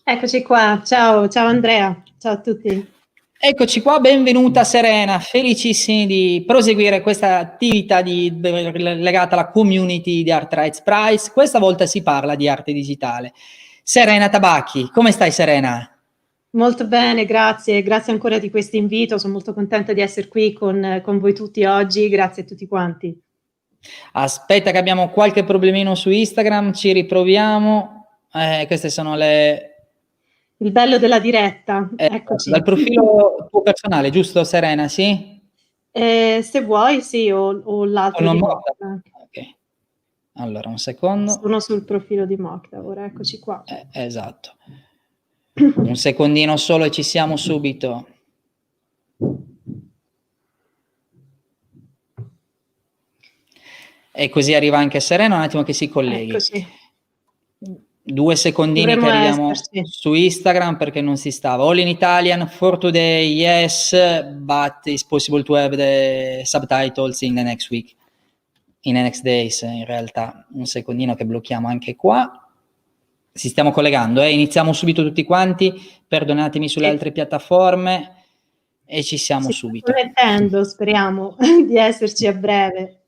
Eccoci qua, ciao, ciao Andrea, ciao a tutti. Eccoci qua, benvenuta Serena, felicissimi di proseguire questa attività legata alla community di Art Rights Prize. Questa volta si parla di arte digitale. Serena Tabacchi, come stai Serena? Molto bene, grazie, grazie ancora di questo invito, sono molto contenta di essere qui con voi tutti oggi, grazie a tutti quanti. Aspetta che abbiamo qualche problemino su Instagram, ci riproviamo. Queste sono Il bello della diretta, eccoci. dal profilo tuo personale, giusto Serena, sì? Se vuoi, sì, o l'altro Con di Mokta? Mokta. Ok, allora un secondo. Sono sul profilo di Mokta, ora eccoci qua. Esatto. Un secondino solo e ci siamo subito. E così arriva anche Serena, un attimo che si colleghi. Eccoci. 2 secondini che Dovremmo arriviamo esserci. su Instagram perché non si stava. All in Italian for today, yes, but it's possible to have the subtitles in the next week, in the next days in realtà. Un secondino che blocchiamo anche qua. Si stiamo collegando, iniziamo subito tutti quanti, perdonatemi sulle altre piattaforme e ci siamo subito. Si sta connettendo, speriamo di esserci a breve.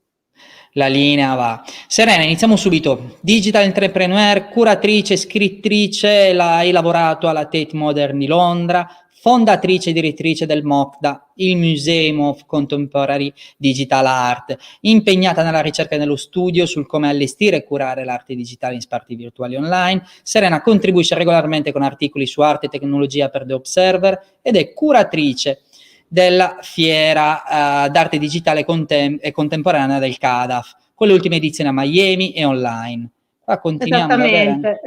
La linea va. Serena, iniziamo subito. Digital entrepreneur, curatrice, scrittrice, hai lavorato alla Tate Modern di Londra, fondatrice e direttrice del MOCDA, il Museum of Contemporary Digital Art, impegnata nella ricerca e nello studio sul come allestire e curare l'arte digitale in spazi virtuali online. Serena contribuisce regolarmente con articoli su arte e tecnologia per The Observer ed è curatrice della fiera d'arte digitale e contemporanea del CADAF, con le ultime edizioni a Miami e online. Qua continuiamo ad avere... Esattamente.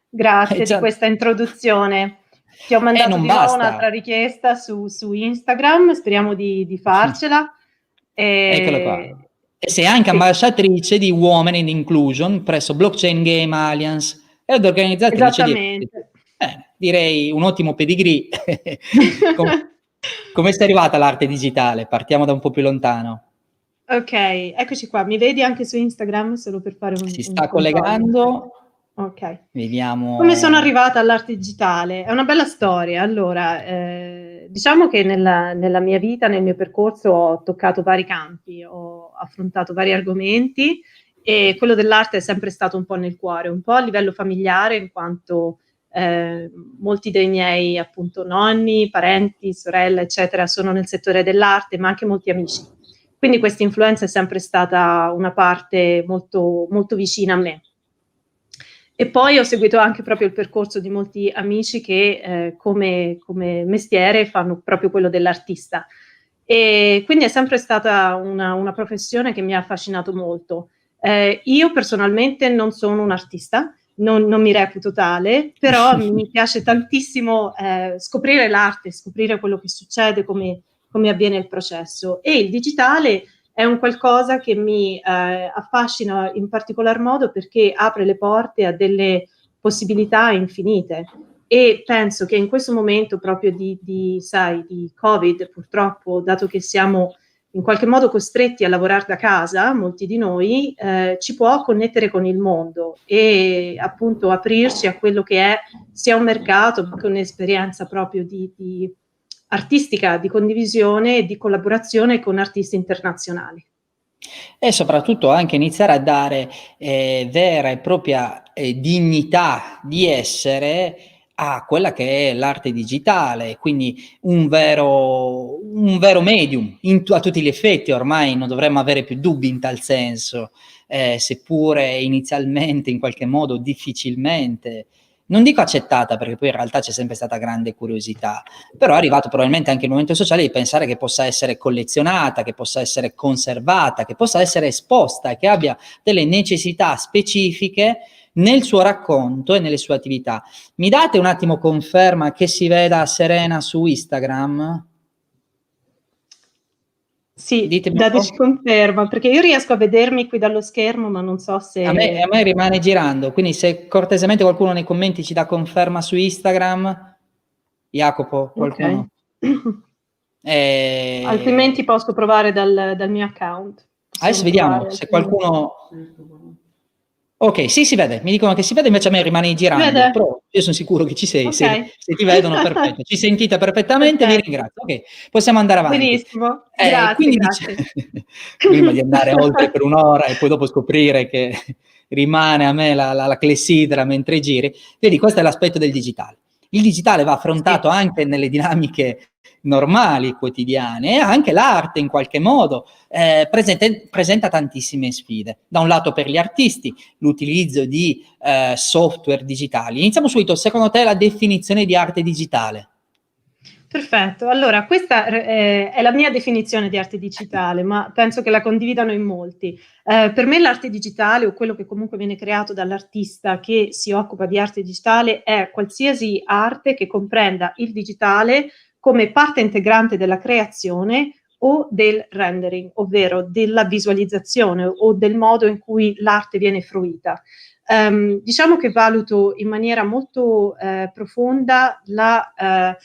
Grazie di questa introduzione. Ti ho mandato di nuovo un'altra richiesta su Instagram, speriamo di farcela. Eccolo qua. E sei anche ambasciatrice di Women in Inclusion presso Blockchain Game Alliance ed organizzatrice di... direi un ottimo pedigree. Come sei arrivata all'arte digitale? Partiamo da un po' più lontano. Ok, eccoci qua. Mi vedi anche su Instagram, solo per fare un Si sta controllo? collegando. Ok. Vediamo. Come sono arrivata all'arte digitale? È una bella storia. Allora, diciamo che nella mia vita, nel mio percorso, ho toccato vari campi, ho affrontato vari argomenti e quello dell'arte è sempre stato un po' nel cuore, un po' a livello familiare, in quanto molti dei miei appunto nonni, parenti, sorelle, eccetera, sono nel settore dell'arte, ma anche molti amici. Quindi questa influenza è sempre stata una parte molto, molto vicina a me. E poi ho seguito anche proprio il percorso di molti amici che come mestiere fanno proprio quello dell'artista. E quindi è sempre stata una professione che mi ha affascinato molto. Io personalmente non sono un artista, non mi reputo tale, però mi piace tantissimo scoprire l'arte, scoprire quello che succede, come avviene il processo. E il digitale è un qualcosa che mi affascina in particolar modo perché apre le porte a delle possibilità infinite. E penso che in questo momento proprio di Covid, purtroppo, dato che siamo in qualche modo costretti a lavorare da casa, molti di noi, ci può connettere con il mondo e appunto aprirci a quello che è sia un mercato, ma anche un'esperienza proprio di artistica, di condivisione e di collaborazione con artisti internazionali. E soprattutto anche iniziare a dare vera e propria dignità di essere a quella che è l'arte digitale, quindi un vero medium a tutti gli effetti. Ormai non dovremmo avere più dubbi in tal senso, seppure inizialmente in qualche modo difficilmente, non dico accettata, perché poi in realtà c'è sempre stata grande curiosità, però è arrivato probabilmente anche il momento sociale di pensare che possa essere collezionata, che possa essere conservata, che possa essere esposta e che abbia delle necessità specifiche nel suo racconto e nelle sue attività. Mi date un attimo conferma che si veda Serena su Instagram? Sì, dateci conferma, perché io riesco a vedermi qui dallo schermo, ma non so se... A me rimane girando, quindi se cortesemente qualcuno nei commenti ci dà conferma su Instagram, Jacopo, qualcuno? Okay. Altrimenti posso provare dal mio account. Adesso vediamo se qualcuno... Ok, sì, si vede, mi dicono che si vede, invece a me rimane Si vede? girando, però io sono sicuro che ci sei, Okay. se ti vedono perfetto, ci sentite perfettamente, vi Perfetto. ringrazio. Ok, possiamo andare avanti. Benissimo. Grazie, Quindi dice grazie. prima di andare oltre per 1 ora e poi dopo scoprire che rimane a me la clessidra mentre giri, vedi questo è l'aspetto del digitale. Il digitale va affrontato Sì. anche nelle dinamiche normali, quotidiane, e anche l'arte in qualche modo presenta tantissime sfide. Da un lato per gli artisti, l'utilizzo di software digitali. Iniziamo subito, secondo te la definizione di arte digitale? Perfetto. Allora, questa è la mia definizione di arte digitale, ma penso che la condividano in molti. Per me l'arte digitale, o quello che comunque viene creato dall'artista che si occupa di arte digitale, è qualsiasi arte che comprenda il digitale come parte integrante della creazione o del rendering, ovvero della visualizzazione o del modo in cui l'arte viene fruita. Diciamo che valuto in maniera molto profonda la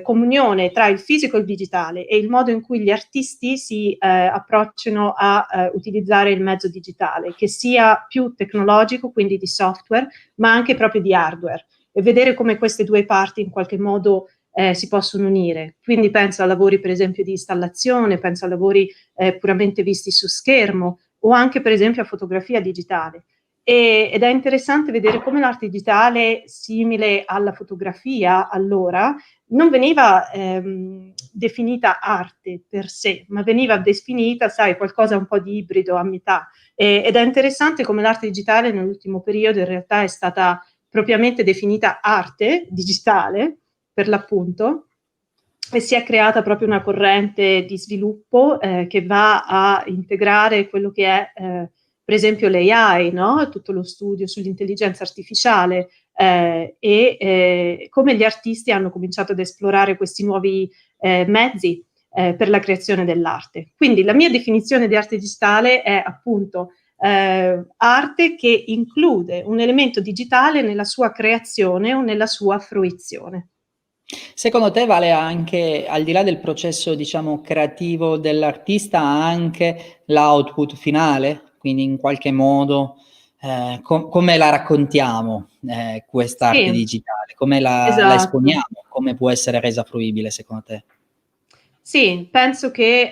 comunione tra il fisico e il digitale e il modo in cui gli artisti si approcciano a utilizzare il mezzo digitale, che sia più tecnologico, quindi di software, ma anche proprio di hardware, e vedere come queste due parti in qualche modo si possono unire. Quindi penso a lavori per esempio di installazione, penso a lavori puramente visti su schermo o anche per esempio a fotografia digitale. Ed è interessante vedere come l'arte digitale, simile alla fotografia allora, non veniva definita arte per sé, ma veniva definita, sai, qualcosa un po' di ibrido a metà. Ed è interessante come l'arte digitale nell'ultimo periodo in realtà è stata propriamente definita arte digitale, per l'appunto, e si è creata proprio una corrente di sviluppo che va a integrare quello che è, per esempio, l'AI, no? Tutto lo studio sull'intelligenza artificiale, come gli artisti hanno cominciato ad esplorare questi nuovi mezzi per la creazione dell'arte. Quindi la mia definizione di arte digitale è appunto arte che include un elemento digitale nella sua creazione o nella sua fruizione. Secondo te vale anche, al di là del processo, diciamo, creativo dell'artista, anche l'output finale? Quindi in qualche modo, come la raccontiamo, quest'arte Sì, digitale? Come la esatto. esponiamo? Come può essere resa fruibile secondo te? Sì, penso che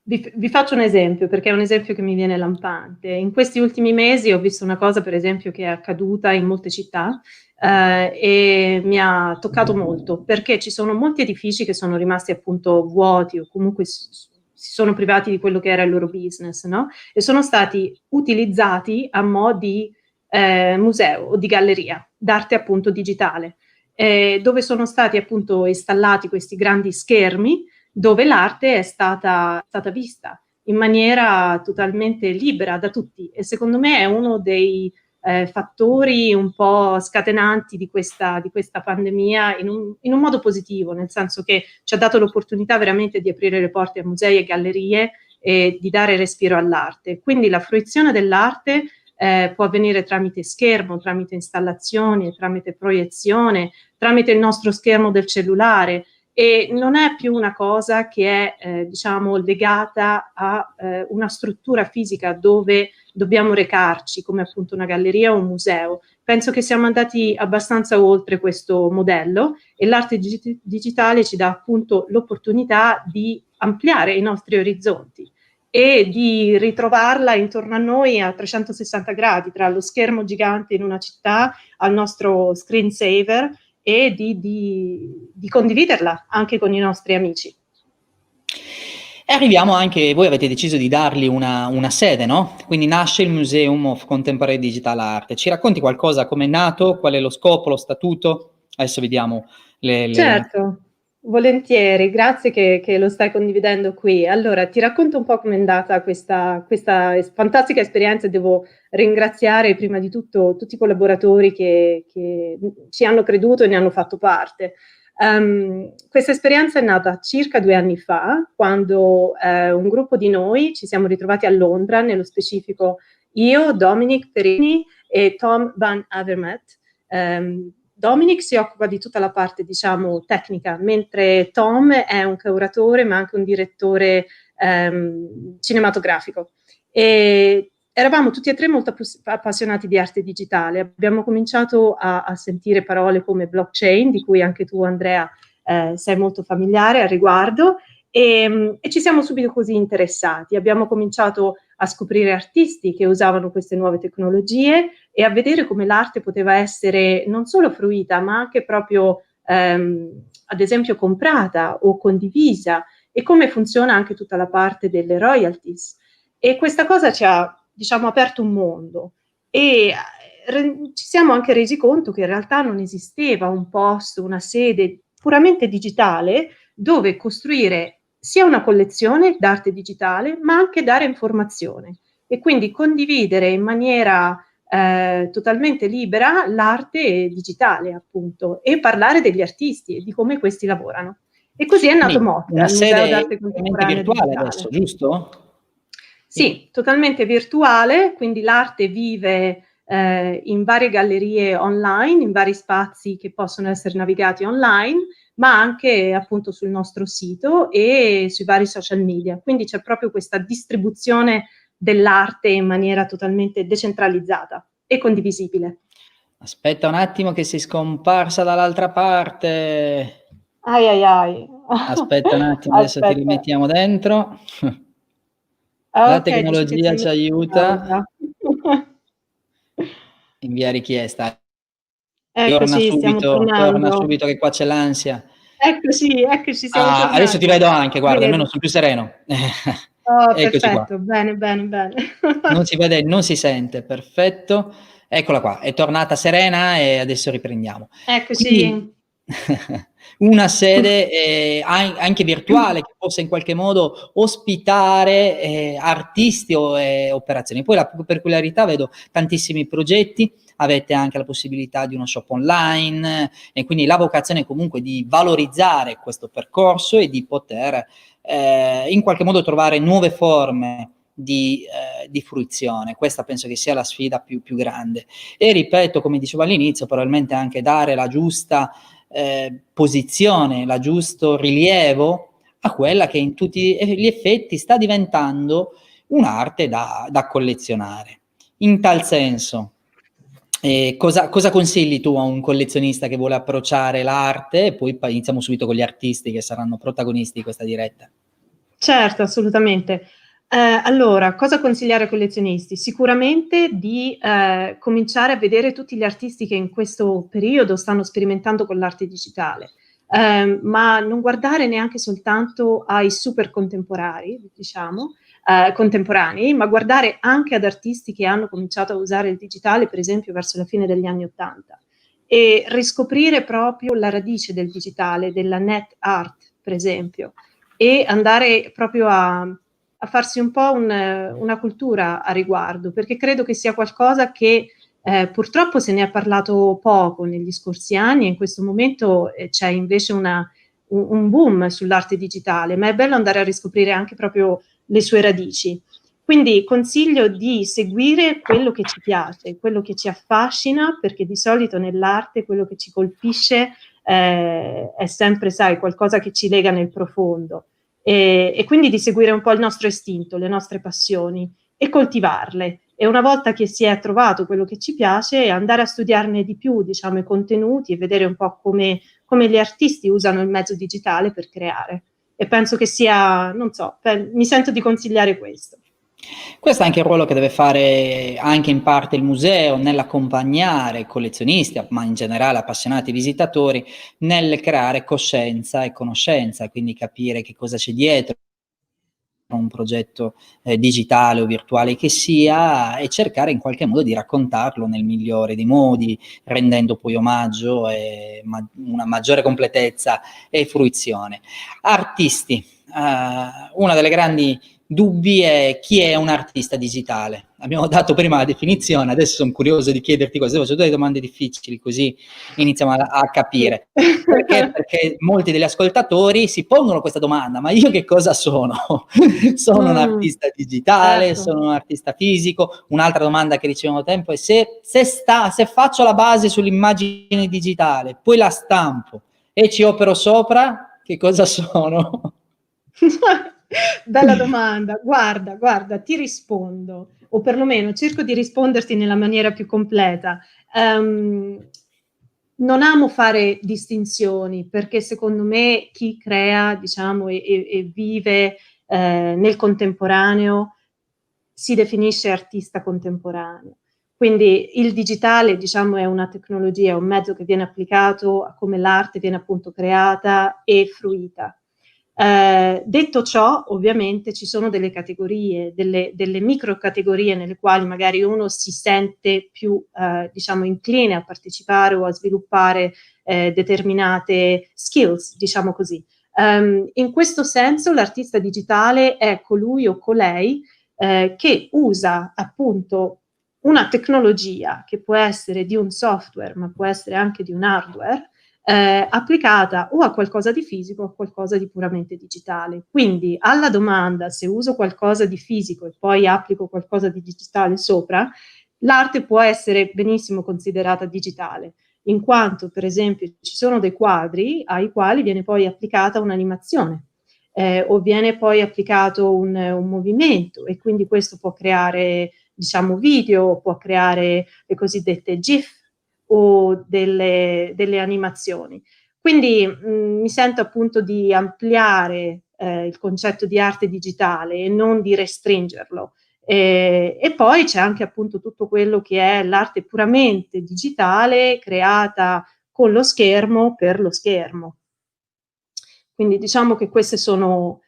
vi faccio un esempio, perché è un esempio che mi viene lampante. In questi ultimi mesi ho visto una cosa, per esempio, che è accaduta in molte città e mi ha toccato molto, perché ci sono molti edifici che sono rimasti appunto vuoti o comunque si sono privati di quello che era il loro business, no? E sono stati utilizzati a mo' di museo o di galleria d'arte appunto digitale, dove sono stati appunto installati questi grandi schermi dove l'arte è stata vista in maniera totalmente libera da tutti, e secondo me è uno dei fattori un po' scatenanti di questa pandemia in un modo positivo, nel senso che ci ha dato l'opportunità veramente di aprire le porte a musei e gallerie e di dare respiro all'arte. Quindi la fruizione dell'arte può avvenire tramite schermo, tramite installazioni, tramite proiezione, tramite il nostro schermo del cellulare, e non è più una cosa che è diciamo legata a una struttura fisica dove dobbiamo recarci, come appunto una galleria o un museo. Penso che siamo andati abbastanza oltre questo modello e l'arte digitale ci dà appunto l'opportunità di ampliare i nostri orizzonti e di ritrovarla intorno a noi a 360 gradi, tra lo schermo gigante in una città al nostro screensaver, e di condividerla anche con i nostri amici. E arriviamo anche, voi avete deciso di dargli una sede, no? Quindi nasce il Museum of Contemporary Digital Art. Ci racconti qualcosa? Come è nato? Qual è lo scopo, lo statuto? Adesso vediamo le... Certo, volentieri, grazie che lo stai condividendo qui. Allora, ti racconto un po' com'è andata questa fantastica esperienza, e devo ringraziare prima di tutto tutti i collaboratori che ci hanno creduto e ne hanno fatto parte. Questa esperienza è nata circa 2 anni fa, quando un gruppo di noi ci siamo ritrovati a Londra, nello specifico io, Dominic Perini e Tom Van Avermaet. Dominic si occupa di tutta la parte, diciamo, tecnica, mentre Tom è un curatore ma anche un direttore cinematografico. E eravamo tutti e tre molto appassionati di arte digitale. Abbiamo cominciato a sentire parole come blockchain, di cui anche tu, Andrea, sei molto familiare al riguardo, e ci siamo subito così interessati. Abbiamo cominciato a scoprire artisti che usavano queste nuove tecnologie e a vedere come l'arte poteva essere non solo fruita, ma anche proprio, ad esempio, comprata o condivisa, e come funziona anche tutta la parte delle royalties. E questa cosa ci ha, diciamo, aperto un mondo, e ci siamo anche resi conto che in realtà non esisteva un posto, una sede puramente digitale dove costruire sia una collezione d'arte digitale, ma anche dare informazione e quindi condividere in maniera totalmente libera l'arte digitale, appunto, e parlare degli artisti e di come questi lavorano. E così è nato Quindi MOT, una il Museo sede d'Arte totalmente Contemporanea virtuale Digitale. adesso, giusto? Sì, totalmente virtuale, quindi l'arte vive in varie gallerie online, in vari spazi che possono essere navigati online, ma anche appunto sul nostro sito e sui vari social media. Quindi c'è proprio questa distribuzione dell'arte in maniera totalmente decentralizzata e condivisibile. Aspetta un attimo che sei scomparsa dall'altra parte. Ai ai ai. Aspetta un attimo, adesso ti Aspetta. rimettiamo dentro. Ah, La ok, dici che tecnologia sei ci in aiuta. pausa. Invia richiesta. Eccoci, stiamo Torna tornando. subito che qua c'è l'ansia. Eccoci, eccoci, siamo Ah, adesso ti tornati. vedo anche, guarda, almeno Vedi? son più sereno. Oh, Eccoci qua. perfetto, bene, bene, bene. Non si vede, non si sente, perfetto. Eccola qua, è tornata serena e adesso riprendiamo. Quindi Eccoci. una sede, anche virtuale, che possa in qualche modo ospitare, artisti o, operazioni. Poi la peculiarità, vedo tantissimi progetti, avete anche la possibilità di uno shop online, e quindi la vocazione è comunque di valorizzare questo percorso e di poter, in qualche modo trovare nuove forme di fruizione. Questa penso che sia la sfida più grande. E ripeto, come dicevo all'inizio, probabilmente anche dare la giusta posizione, la giusto rilievo a quella che in tutti gli effetti sta diventando un'arte da collezionare. In tal senso, cosa consigli tu a un collezionista che vuole approcciare l'arte? E poi iniziamo subito con gli artisti che saranno protagonisti di questa diretta. Certo, assolutamente. Allora, cosa consigliare ai collezionisti? Sicuramente di cominciare a vedere tutti gli artisti che in questo periodo stanno sperimentando con l'arte digitale, ma non guardare neanche soltanto ai super contemporanei, diciamo, contemporanei, ma guardare anche ad artisti che hanno cominciato a usare il digitale, per esempio, verso la fine degli anni '80, e riscoprire proprio la radice del digitale, della net art, per esempio, e andare proprio a farsi un po' una cultura a riguardo, perché credo che sia qualcosa che purtroppo se ne è parlato poco negli scorsi anni, e in questo momento c'è invece un boom sull'arte digitale, ma è bello andare a riscoprire anche proprio le sue radici. Quindi consiglio di seguire quello che ci piace, quello che ci affascina, perché di solito nell'arte quello che ci colpisce è sempre, sai, qualcosa che ci lega nel profondo. E quindi di seguire un po' il nostro istinto, le nostre passioni e coltivarle. E una volta che si è trovato quello che ci piace, andare a studiarne di più, diciamo, i contenuti e vedere un po' come gli artisti usano il mezzo digitale per creare. E penso che sia, non so, mi sento di consigliare questo. Questo è anche il ruolo che deve fare anche in parte il museo nell'accompagnare collezionisti, ma in generale appassionati visitatori, nel creare coscienza e conoscenza, quindi capire che cosa c'è dietro un progetto digitale o virtuale che sia, e cercare in qualche modo di raccontarlo nel migliore dei modi, rendendo poi omaggio e una maggiore completezza e fruizione. Artisti, una delle grandi dubbi è: chi è un artista digitale? Abbiamo dato prima la definizione, adesso sono curioso di chiederti cosa, faccio delle domande difficili così iniziamo a Sì. capire. Perché? Perché molti degli ascoltatori si pongono questa domanda: ma io che cosa sono? Sono un artista digitale? Certo. Sono un artista fisico? Un'altra domanda che riceviamo da tempo è: se faccio la base sull'immagine digitale, poi la stampo e ci opero sopra, che cosa sono? Bella domanda. Guarda, ti rispondo. o perlomeno cerco di risponderti nella maniera più completa. Non amo fare distinzioni, perché secondo me chi crea, diciamo, e vive nel contemporaneo si definisce artista contemporaneo. Quindi il digitale, diciamo, è una tecnologia, è un mezzo che viene applicato a come l'arte viene appunto creata e fruita. Detto ciò, ovviamente ci sono delle categorie, delle micro categorie nelle quali magari uno si sente più, diciamo, incline a partecipare o a sviluppare determinate skills, diciamo così. In questo senso l'artista digitale è colui o colei che usa appunto una tecnologia che può essere di un software, ma può essere anche di un hardware, applicata o a qualcosa di fisico o a qualcosa di puramente digitale. Quindi alla domanda se uso qualcosa di fisico e poi applico qualcosa di digitale sopra, l'arte può essere benissimo considerata digitale, in quanto per esempio ci sono dei quadri ai quali viene poi applicata un'animazione. O viene poi applicato un movimento, e quindi questo può creare, diciamo, video, può creare le cosiddette GIF o delle animazioni. Quindi mi sento appunto di ampliare il concetto di arte digitale e non di restringerlo. E poi c'è anche appunto tutto quello che è l'arte puramente digitale creata con lo schermo per lo schermo. Quindi diciamo che questi sono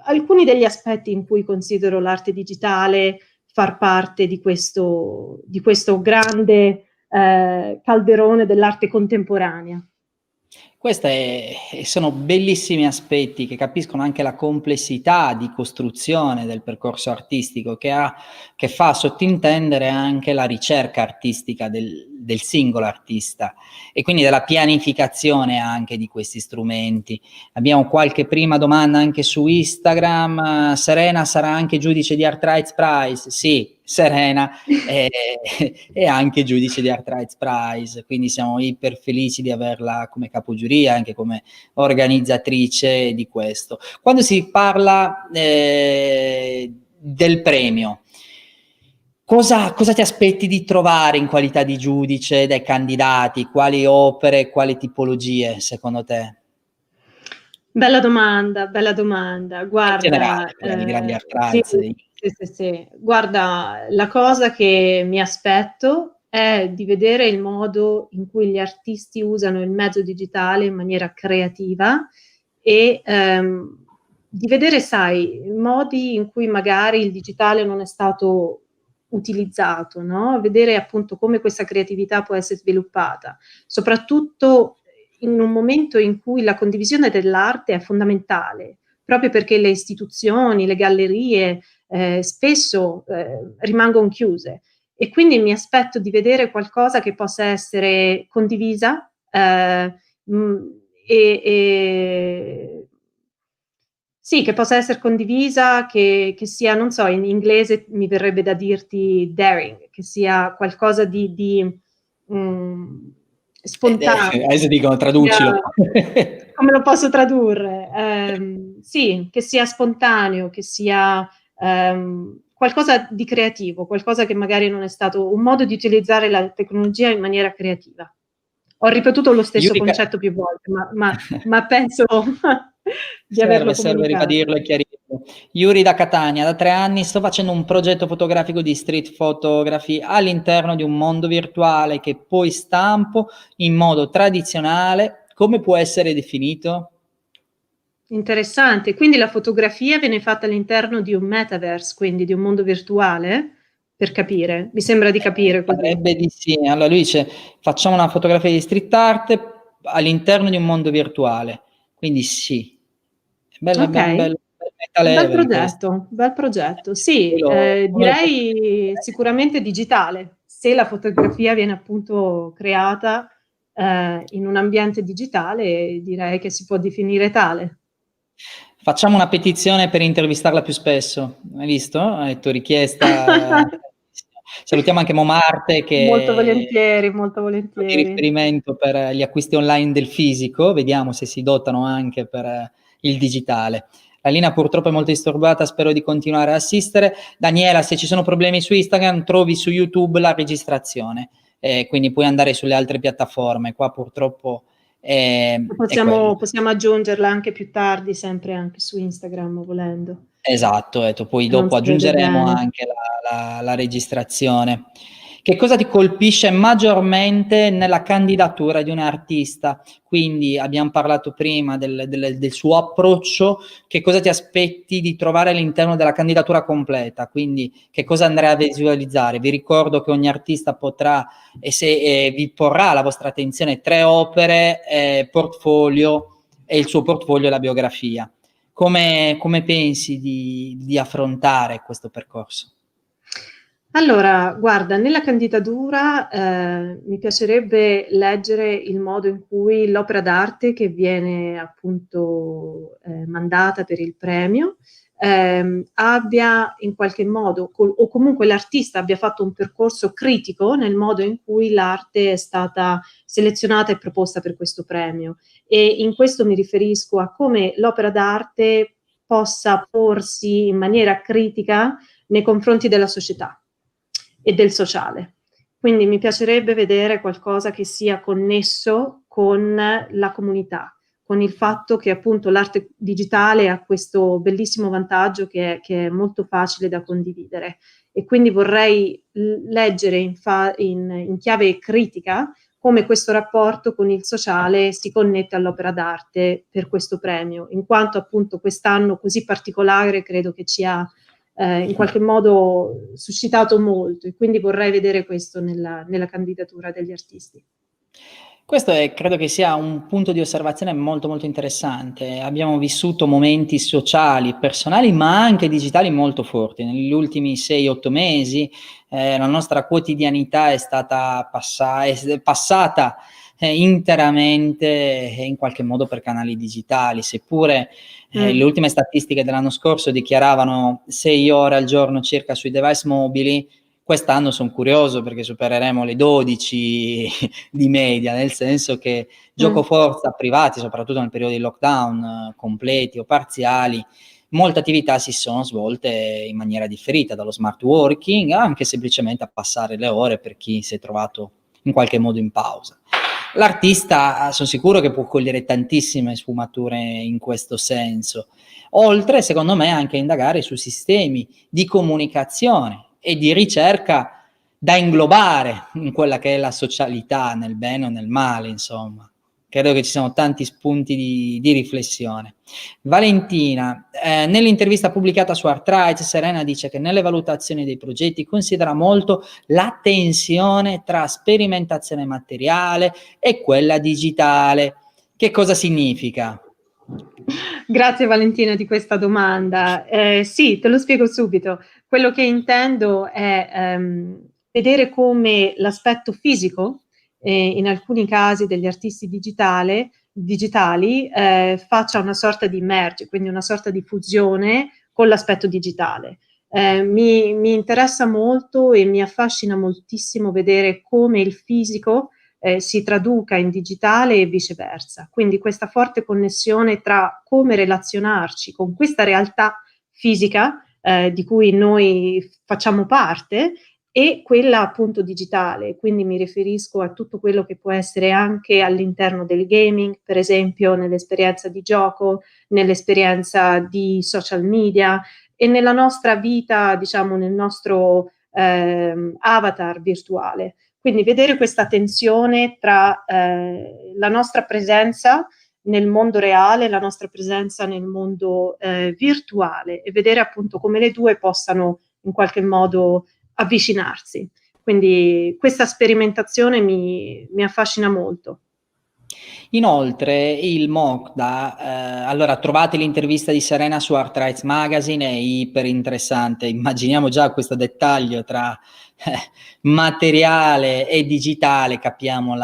alcuni degli aspetti in cui considero l'arte digitale far parte di questo grande calderone dell'arte contemporanea. Sono bellissimi aspetti che capiscono anche la complessità di costruzione del percorso artistico che fa sottintendere anche la ricerca artistica del singolo artista e quindi della pianificazione anche di questi strumenti. Abbiamo qualche prima domanda anche su Instagram. Serena sarà anche giudice di Art Rights Prize? Sì, Serena è anche giudice di Art Rights Prize, quindi siamo iper felici di averla come capogiuria, anche come organizzatrice di questo. Quando si parla del premio, cosa ti aspetti di trovare in qualità di giudice dai candidati? Quali opere, quali tipologie secondo te? Bella domanda, bella domanda. In Guarda, generale, parliamo di grandi Art sì, Rights. sì. Guarda, la cosa che mi aspetto è di vedere il modo in cui gli artisti usano il mezzo digitale in maniera creativa e di vedere, sai, modi in cui magari il digitale non è stato utilizzato, no? Vedere appunto come questa creatività può essere sviluppata, soprattutto in un momento in cui la condivisione dell'arte è fondamentale, proprio perché le istituzioni, le gallerie spesso rimangono chiuse, e quindi mi aspetto di vedere qualcosa che possa essere condivisa e sì, che possa essere condivisa, che sia, non so, in inglese mi verrebbe da dirti daring, che sia qualcosa di spontaneo. Adesso dicono traducilo. Come lo posso tradurre? Sì, che sia spontaneo, che sia qualcosa di creativo, qualcosa che magari non è stato un modo di utilizzare la tecnologia in maniera creativa. Ho ripetuto lo stesso concetto più volte, ma penso di averlo Serve comunicato. ribadirlo e chiarirlo. Yuri da Catania, da 3 anni sto facendo un progetto fotografico di street photography all'interno di un mondo virtuale che poi stampo in modo tradizionale. Come può essere definito? Interessante. Quindi la fotografia viene fatta all'interno di un metaverse, quindi di un mondo virtuale? Per capire. Mi sembra di capire così. Sarebbe di sì. Allora lui dice: facciamo una fotografia di street art all'interno di un mondo virtuale. Quindi sì. Bella, Ok. Bel progetto. Sì, direi sicuramente digitale. Se la fotografia viene appunto creata in un ambiente digitale, direi che si può definire tale. Facciamo una petizione per intervistarla più spesso. Hai visto? Ha detto richiesta. Salutiamo anche Momarte Molto che volentieri, molto di volentieri. riferimento per gli acquisti online del fisico, vediamo se si dotano anche per il digitale. La linea purtroppo è molto disturbata, spero di continuare a assistere. Daniela, se ci sono problemi su Instagram, trovi su YouTube la registrazione, quindi puoi andare sulle altre piattaforme. Qua purtroppo è quello. Possiamo aggiungerla anche più tardi, sempre anche su Instagram, volendo. Esatto, poi Se non dopo si vede aggiungeremo bene. anche la registrazione. Che cosa ti colpisce maggiormente nella candidatura di un artista? Quindi abbiamo parlato prima del suo approccio, che cosa ti aspetti di trovare all'interno della candidatura completa? Quindi che cosa andrai a visualizzare? Vi ricordo che ogni artista potrà, e se vi porrà alla vostra attenzione 3 opere, portfolio, e il suo portfolio e la biografia. Come pensi di affrontare questo percorso? Allora, guarda, nella candidatura mi piacerebbe leggere il modo in cui l'opera d'arte che viene appunto mandata per il premio abbia in qualche modo, o comunque l'artista abbia fatto un percorso critico nel modo in cui l'arte è stata selezionata e proposta per questo premio. E in questo mi riferisco a come l'opera d'arte possa porsi in maniera critica nei confronti della società e del sociale. Quindi mi piacerebbe vedere qualcosa che sia connesso con la comunità, con il fatto che appunto l'arte digitale ha questo bellissimo vantaggio che è molto facile da condividere, e quindi vorrei leggere in chiave critica come questo rapporto con il sociale si connette all'opera d'arte per questo premio, in quanto appunto quest'anno così particolare credo che ci ha in qualche modo suscitato molto, e quindi vorrei vedere questo nella candidatura degli artisti. Questo credo che sia un punto di osservazione molto molto interessante. Abbiamo vissuto momenti sociali, personali, ma anche digitali molto forti. Negli ultimi 6-8 mesi la nostra quotidianità è stata passata interamente in qualche modo per canali digitali, seppure le ultime statistiche dell'anno scorso dichiaravano 6 ore al giorno circa sui device mobili. Quest'anno sono curioso perché supereremo le 12 di media, nel senso che giocoforza privati, soprattutto nel periodo di lockdown, completi o parziali, molte attività si sono svolte in maniera differita, dallo smart working anche semplicemente a passare le ore per chi si è trovato in qualche modo in pausa. L'artista sono sicuro che può cogliere tantissime sfumature in questo senso, oltre secondo me anche a indagare su sistemi di comunicazione e di ricerca da inglobare in quella che è la socialità, nel bene o nel male, insomma. Credo che ci siano tanti spunti di riflessione. Valentina, nell'intervista pubblicata su Artright, Serena dice che nelle valutazioni dei progetti considera molto la tensione tra sperimentazione materiale e quella digitale. Che cosa significa? Grazie Valentina di questa domanda. Sì, te lo spiego subito. Quello che intendo è vedere come l'aspetto fisico, in alcuni casi degli artisti digitali, faccia una sorta di merge, quindi una sorta di fusione con l'aspetto digitale. Mi interessa molto e mi affascina moltissimo vedere come il fisico si traduca in digitale e viceversa. Quindi questa forte connessione tra come relazionarci con questa realtà fisica di cui noi facciamo parte e quella appunto digitale. Quindi mi riferisco a tutto quello che può essere anche all'interno del gaming, per esempio nell'esperienza di gioco, nell'esperienza di social media e nella nostra vita, diciamo, nel nostro avatar virtuale. Quindi vedere questa tensione tra la nostra presenza nel mondo reale, la nostra presenza nel mondo virtuale, e vedere appunto come le due possano in qualche modo avvicinarsi. Quindi questa sperimentazione mi affascina molto. Inoltre il MOCDA, allora trovate l'intervista di Serena su Artright Magazine, è iper interessante, immaginiamo già questo dettaglio tra materiale e digitale, capiamo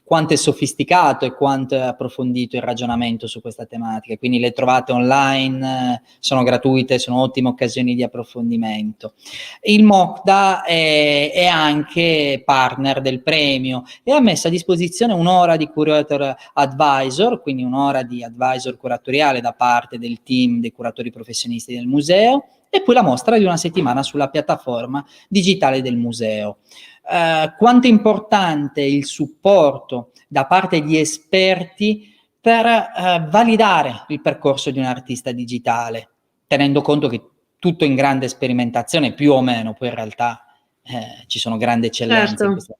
quanto è sofisticato e quanto è approfondito il ragionamento su questa tematica, quindi le trovate online, sono gratuite, sono ottime occasioni di approfondimento. Il MOCDA è anche partner del premio e ha messo a disposizione un'ora di curator advisor, quindi un'ora di advisor curatoriale da parte del team dei curatori professionisti del museo, e poi la mostra di una settimana sulla piattaforma digitale del museo. Quanto è importante il supporto da parte di esperti per validare il percorso di un artista digitale, tenendo conto che tutto in grande sperimentazione, più o meno, poi in realtà ci sono grandi eccellenze in Certo,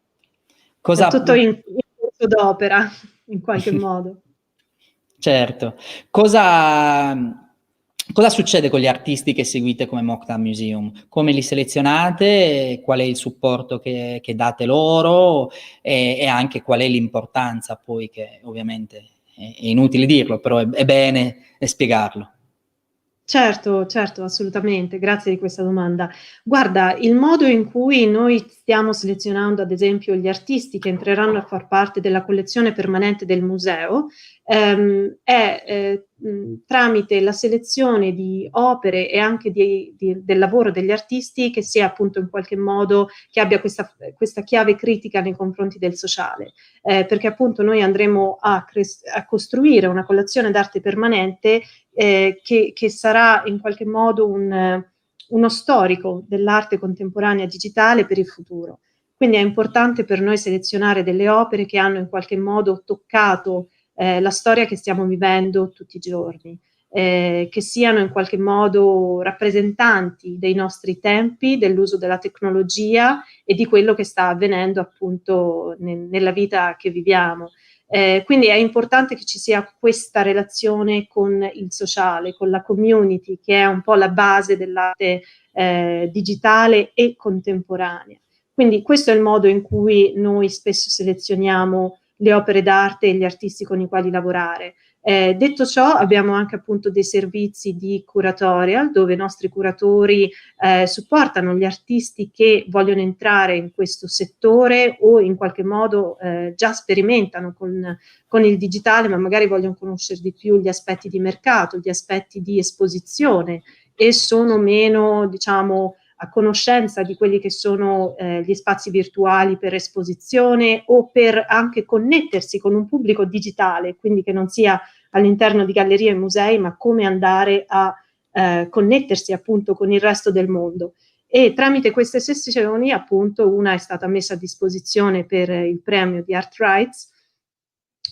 questo. è tutto in corso d'opera, in qualche modo. Certo. Cosa succede con gli artisti che seguite come Mokta Museum? Come li selezionate? Qual è il supporto che date loro? E anche qual è l'importanza poi, che ovviamente è inutile dirlo, però è bene spiegarlo. Certo, certo, assolutamente, grazie di questa domanda. Guarda, il modo in cui noi stiamo selezionando, ad esempio, gli artisti che entreranno a far parte della collezione permanente del museo, è tramite la selezione di opere e anche del lavoro degli artisti che sia appunto in qualche modo che abbia questa chiave critica nei confronti del sociale. Perché appunto noi andremo a costruire una collezione d'arte permanente che sarà in qualche modo uno storico dell'arte contemporanea digitale per il futuro. Quindi è importante per noi selezionare delle opere che hanno in qualche modo toccato la storia che stiamo vivendo tutti i giorni, che siano in qualche modo rappresentanti dei nostri tempi, dell'uso della tecnologia e di quello che sta avvenendo appunto nella vita che viviamo. Quindi è importante che ci sia questa relazione con il sociale, con la community, che è un po' la base dell'arte digitale e contemporanea. Quindi questo è il modo in cui noi spesso selezioniamo le opere d'arte e gli artisti con i quali lavorare. Detto ciò, abbiamo anche appunto dei servizi di curatorial dove i nostri curatori supportano gli artisti che vogliono entrare in questo settore o in qualche modo già sperimentano con il digitale, ma magari vogliono conoscere di più gli aspetti di mercato, gli aspetti di esposizione e sono meno, diciamo, a conoscenza di quelli che sono gli spazi virtuali per esposizione o per anche connettersi con un pubblico digitale, quindi che non sia all'interno di gallerie e musei, ma come andare a connettersi appunto con il resto del mondo. E tramite queste sessioni, appunto, una è stata messa a disposizione per il premio di Art Rights,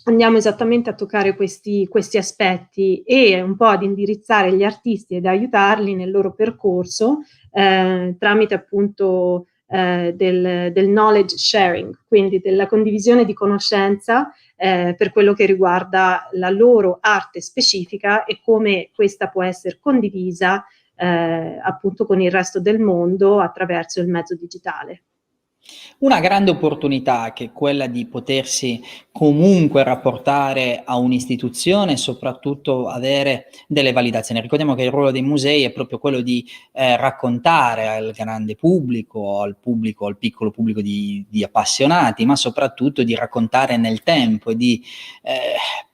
andiamo esattamente a toccare questi aspetti e un po' ad indirizzare gli artisti ed aiutarli nel loro percorso tramite appunto del knowledge sharing, quindi della condivisione di conoscenza per quello che riguarda la loro arte specifica e come questa può essere condivisa appunto con il resto del mondo attraverso il mezzo digitale. Una grande opportunità che è quella di potersi comunque rapportare a un'istituzione e soprattutto avere delle validazioni. Ricordiamo che il ruolo dei musei è proprio quello di raccontare al grande pubblico, al piccolo pubblico di appassionati, ma soprattutto di raccontare nel tempo e di,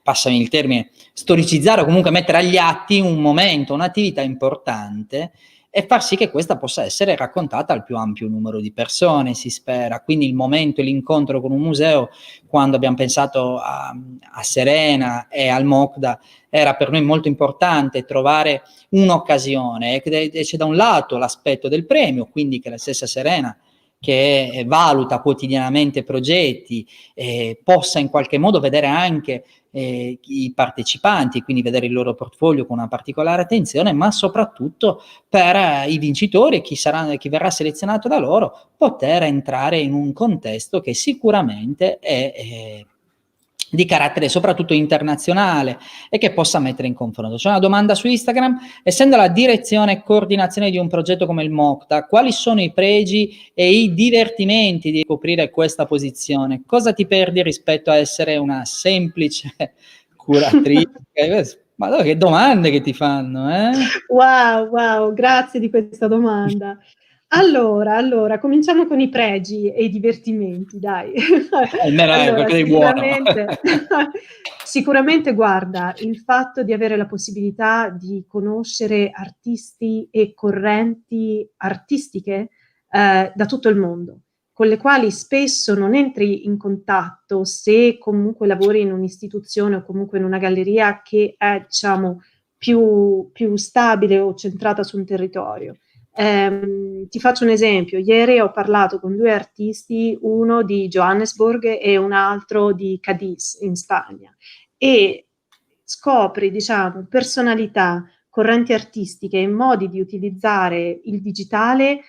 passami il termine, storicizzare o comunque mettere agli atti un momento, un'attività importante e far sì che questa possa essere raccontata al più ampio numero di persone, si spera. Quindi il momento e l'incontro con un museo, quando abbiamo pensato a Serena e al MOCDA, era per noi molto importante trovare un'occasione. E c'è da un lato l'aspetto del premio, quindi che la stessa Serena, che valuta quotidianamente progetti, possa in qualche modo vedere anche i partecipanti, quindi vedere il loro portfolio con una particolare attenzione, ma soprattutto per i vincitori e chi verrà selezionato da loro poter entrare in un contesto che sicuramente è di carattere soprattutto internazionale e che possa mettere in confronto. C'è una domanda su Instagram: essendo la direzione e coordinazione di un progetto come il MOCTA, quali sono i pregi e i divertimenti di ricoprire questa posizione? Cosa ti perdi rispetto a essere una semplice curatrice? Ma che domande che ti fanno, eh? Wow, wow, grazie di questa domanda. Allora, cominciamo con i pregi e i divertimenti, dai. Almeno Allora, qualcosa di buono. sicuramente, guarda, il fatto di avere la possibilità di conoscere artisti e correnti artistiche da tutto il mondo, con le quali spesso non entri in contatto se comunque lavori in un'istituzione o comunque in una galleria che è, diciamo, più stabile o centrata su un territorio. Ti faccio un esempio: ieri ho parlato con due artisti, uno di Johannesburg e un altro di Cadiz in Spagna, e scopri, diciamo, personalità, correnti artistiche e modi di utilizzare il digitale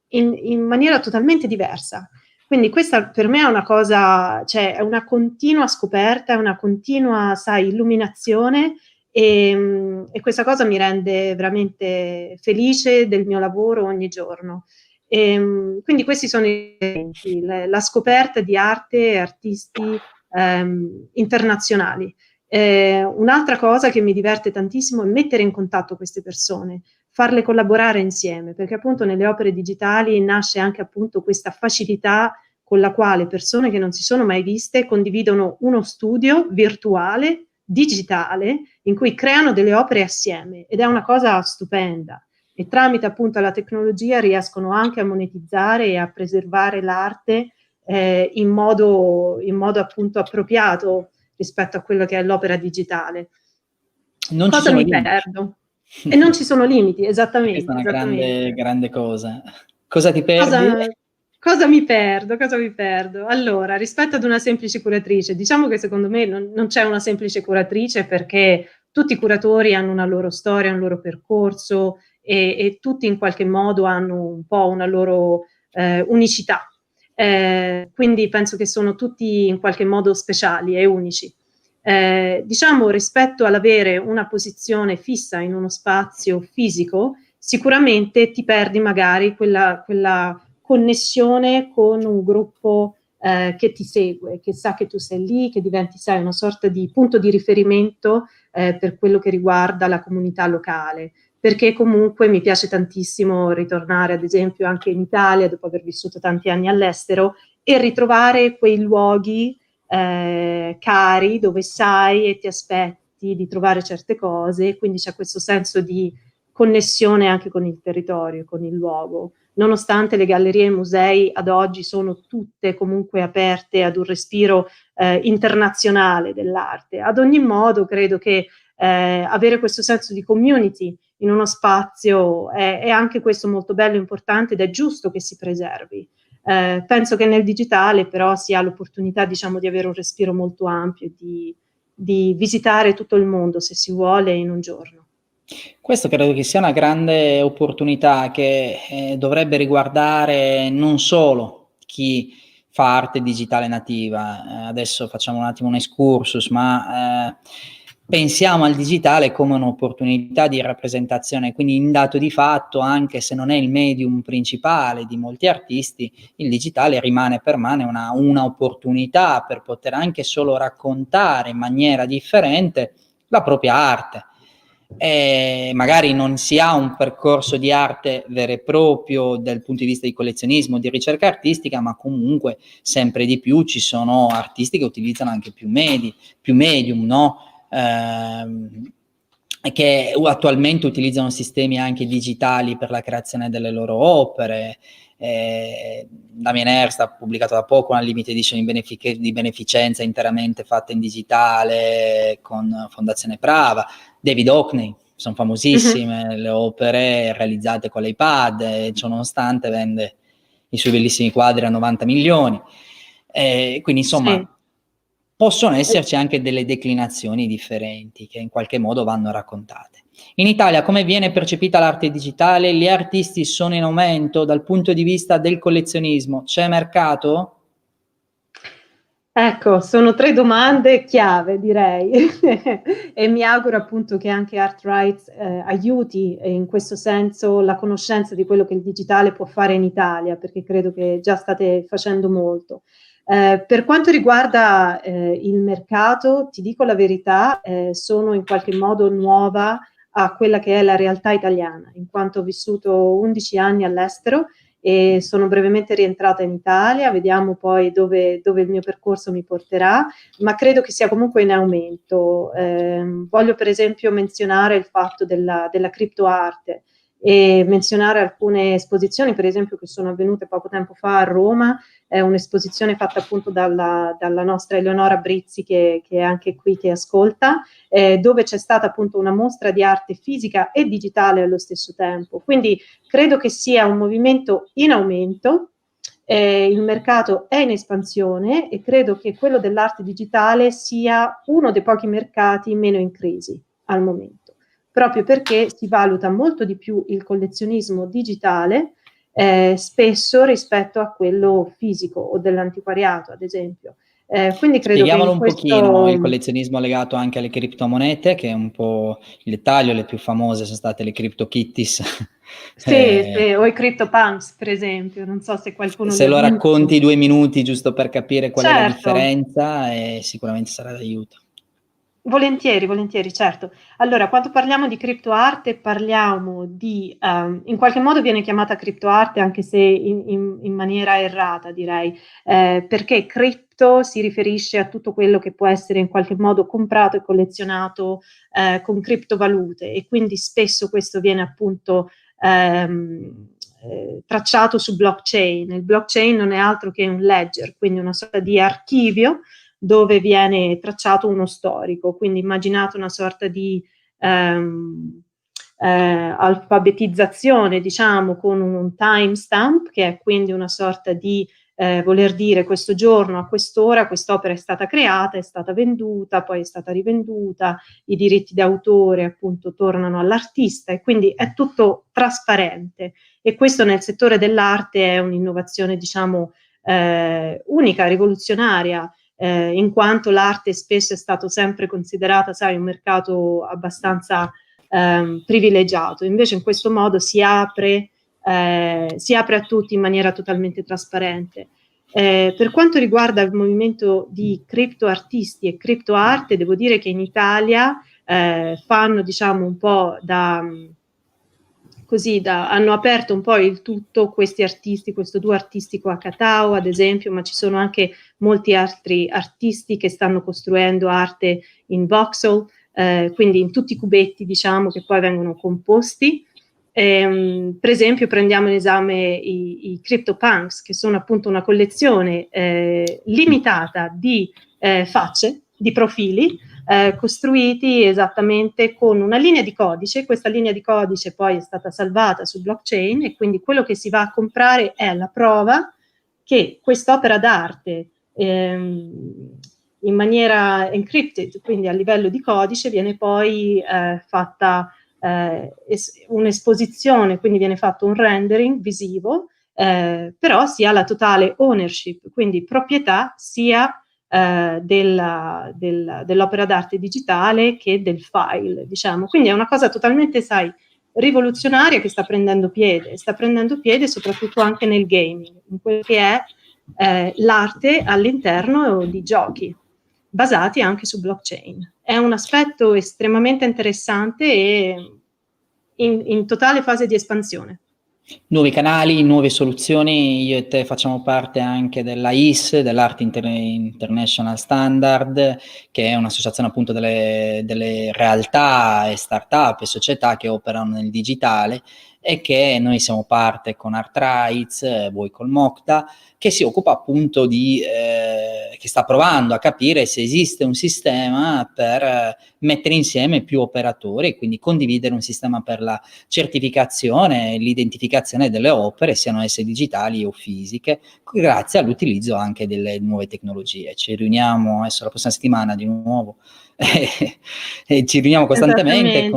in maniera totalmente diversa. Quindi questa per me è una cosa, cioè è una continua scoperta, è una continua, sai, illuminazione, e questa cosa mi rende veramente felice del mio lavoro ogni giorno. Quindi questi sono i elementi, la scoperta di arte e artisti internazionali. Un'altra cosa che mi diverte tantissimo è mettere in contatto queste persone, farle collaborare insieme, perché appunto nelle opere digitali nasce anche appunto questa facilità con la quale persone che non si sono mai viste condividono uno studio virtuale, digitale, in cui creano delle opere assieme, ed è una cosa stupenda. E tramite appunto la tecnologia riescono anche a monetizzare e a preservare l'arte in modo appunto appropriato rispetto a quello che è l'opera digitale. Non ci Cosa sono mi limiti. perdo? E non ci sono limiti, Questa è esattamente, una grande, esattamente. grande cosa. Cosa ti perdi? Cosa mi perdo? Cosa mi perdo? Allora, rispetto ad una semplice curatrice, diciamo che secondo me non c'è una semplice curatrice, perché tutti i curatori hanno una loro storia, un loro percorso, e tutti in qualche modo hanno un po' una loro unicità. Quindi penso che sono tutti in qualche modo speciali e unici. Diciamo, rispetto all'avere una posizione fissa in uno spazio fisico, sicuramente ti perdi magari quella connessione con un gruppo che ti segue, che sa che tu sei lì, che diventi, sai, una sorta di punto di riferimento per quello che riguarda la comunità locale. Perché comunque mi piace tantissimo ritornare, ad esempio, anche in Italia, dopo aver vissuto tanti anni all'estero, e ritrovare quei luoghi cari, dove sai e ti aspetti di trovare certe cose, quindi c'è questo senso di connessione anche con il territorio, con il luogo. Nonostante le gallerie e i musei ad oggi sono tutte comunque aperte ad un respiro internazionale dell'arte. Ad ogni modo, credo che avere questo senso di community in uno spazio è anche questo molto bello e importante, ed è giusto che si preservi. Penso che nel digitale però si ha l'opportunità, diciamo, di avere un respiro molto ampio, di visitare tutto il mondo, se si vuole, in un giorno. Questo credo che sia una grande opportunità che dovrebbe riguardare non solo chi fa arte digitale nativa. Adesso facciamo un attimo un excursus, ma pensiamo al digitale come un'opportunità di rappresentazione, quindi in dato di fatto, anche se non è il medium principale di molti artisti, il digitale rimane permane una opportunità per poter anche solo raccontare in maniera differente la propria arte. Magari non si ha un percorso di arte vero e proprio dal punto di vista di collezionismo, di ricerca artistica, ma comunque sempre di più ci sono artisti che utilizzano anche più medium, no? Che attualmente utilizzano sistemi anche digitali per la creazione delle loro opere. Damien Hirst ha pubblicato da poco una limited edition di beneficenza interamente fatta in digitale con Fondazione Prava. David Hockney, sono famosissime le opere realizzate con l'iPad, e ciò nonostante vende i suoi bellissimi quadri a 90 milioni. Quindi insomma Sì. possono esserci anche delle declinazioni differenti che in qualche modo vanno raccontate. In Italia come viene percepita l'arte digitale? Gli artisti sono in aumento dal punto di vista del collezionismo? C'è mercato? Ecco, sono 3 domande chiave, direi. E mi auguro appunto che anche ArtRights aiuti in questo senso la conoscenza di quello che il digitale può fare in Italia, perché credo che già state facendo molto. Per quanto riguarda il mercato, ti dico la verità, sono in qualche modo nuova a quella che è la realtà italiana, in quanto ho vissuto 11 anni all'estero, e sono brevemente rientrata in Italia, vediamo poi dove il mio percorso mi porterà, ma credo che sia comunque in aumento. Voglio per esempio menzionare il fatto della criptoarte e menzionare alcune esposizioni, per esempio, che sono avvenute poco tempo fa a Roma. È un'esposizione fatta appunto dalla nostra Eleonora Brizzi, che è anche qui, che ascolta, dove c'è stata appunto una mostra di arte fisica e digitale allo stesso tempo. Quindi credo che sia un movimento in aumento, il mercato è in espansione e credo che quello dell'arte digitale sia uno dei pochi mercati meno in crisi al momento, proprio perché si valuta molto di più il collezionismo digitale spesso rispetto a quello fisico o dell'antiquariato, ad esempio. Quindi credo che Spieghiamolo in un pochino, il questo... collezionismo legato anche alle criptomonete, che è un po' il dettaglio, le più famose sono state le CryptoKitties. Sì, Eh, sì, o i CryptoPunks, per esempio, non so se qualcuno li Se ha lo visti. racconti 2 minuti giusto per capire qual è la Certo. differenza, sicuramente sarà d'aiuto. Volentieri, volentieri, certo. Allora, quando parliamo di criptoarte, parliamo di, in qualche modo viene chiamata criptoarte, anche se in maniera errata, direi, perché cripto si riferisce a tutto quello che può essere in qualche modo comprato e collezionato con criptovalute, e quindi spesso questo viene appunto tracciato su blockchain. Il blockchain non è altro che un ledger, quindi una sorta di archivio dove viene tracciato uno storico, quindi immaginate una sorta di alfabetizzazione, diciamo, con un timestamp, che è quindi una sorta di voler dire questo giorno a quest'ora quest'opera è stata creata, è stata venduta, poi è stata rivenduta, i diritti d'autore appunto tornano all'artista, e quindi è tutto trasparente, e questo nel settore dell'arte è un'innovazione, diciamo, unica, rivoluzionaria, in quanto l'arte spesso è stato sempre considerata, sai, un mercato abbastanza privilegiato. Invece in questo modo si apre a tutti in maniera totalmente trasparente. Per quanto riguarda il movimento di criptoartisti e criptoarte, devo dire che in Italia fanno, diciamo, un po' hanno aperto un po' il tutto questi artisti, questo duo artistico a Catao, ad esempio, ma ci sono anche molti altri artisti che stanno costruendo arte in voxel, quindi in tutti i cubetti, diciamo, che poi vengono composti. Per esempio, prendiamo in esame i CryptoPunks, che sono appunto una collezione limitata di facce, di profili, costruiti esattamente con una linea di codice. Questa linea di codice poi è stata salvata su blockchain, e quindi quello che si va a comprare è la prova che quest'opera d'arte in maniera encrypted, quindi a livello di codice, viene poi fatta un'esposizione, quindi viene fatto un rendering visivo, però si ha la totale ownership, quindi proprietà sia dell'opera d'arte digitale che del file, diciamo. Quindi è una cosa totalmente, sai, rivoluzionaria, che sta prendendo piede soprattutto anche nel gaming, in quel che è l'arte all'interno di giochi basati anche su blockchain. È un aspetto estremamente interessante e in totale fase di espansione. Nuovi canali, nuove soluzioni. Io e te facciamo parte anche della IS, dell'Art International Standard, che è un'associazione appunto delle realtà e start-up e società che operano nel digitale, e che noi siamo parte con ArtRights, voi col Mocta, che si occupa appunto che sta provando a capire se esiste un sistema per mettere insieme più operatori e quindi condividere un sistema per la certificazione e l'identificazione delle opere, siano esse digitali o fisiche, grazie all'utilizzo anche delle nuove tecnologie. Ci riuniamo adesso la prossima settimana di nuovo e ci riuniamo costantemente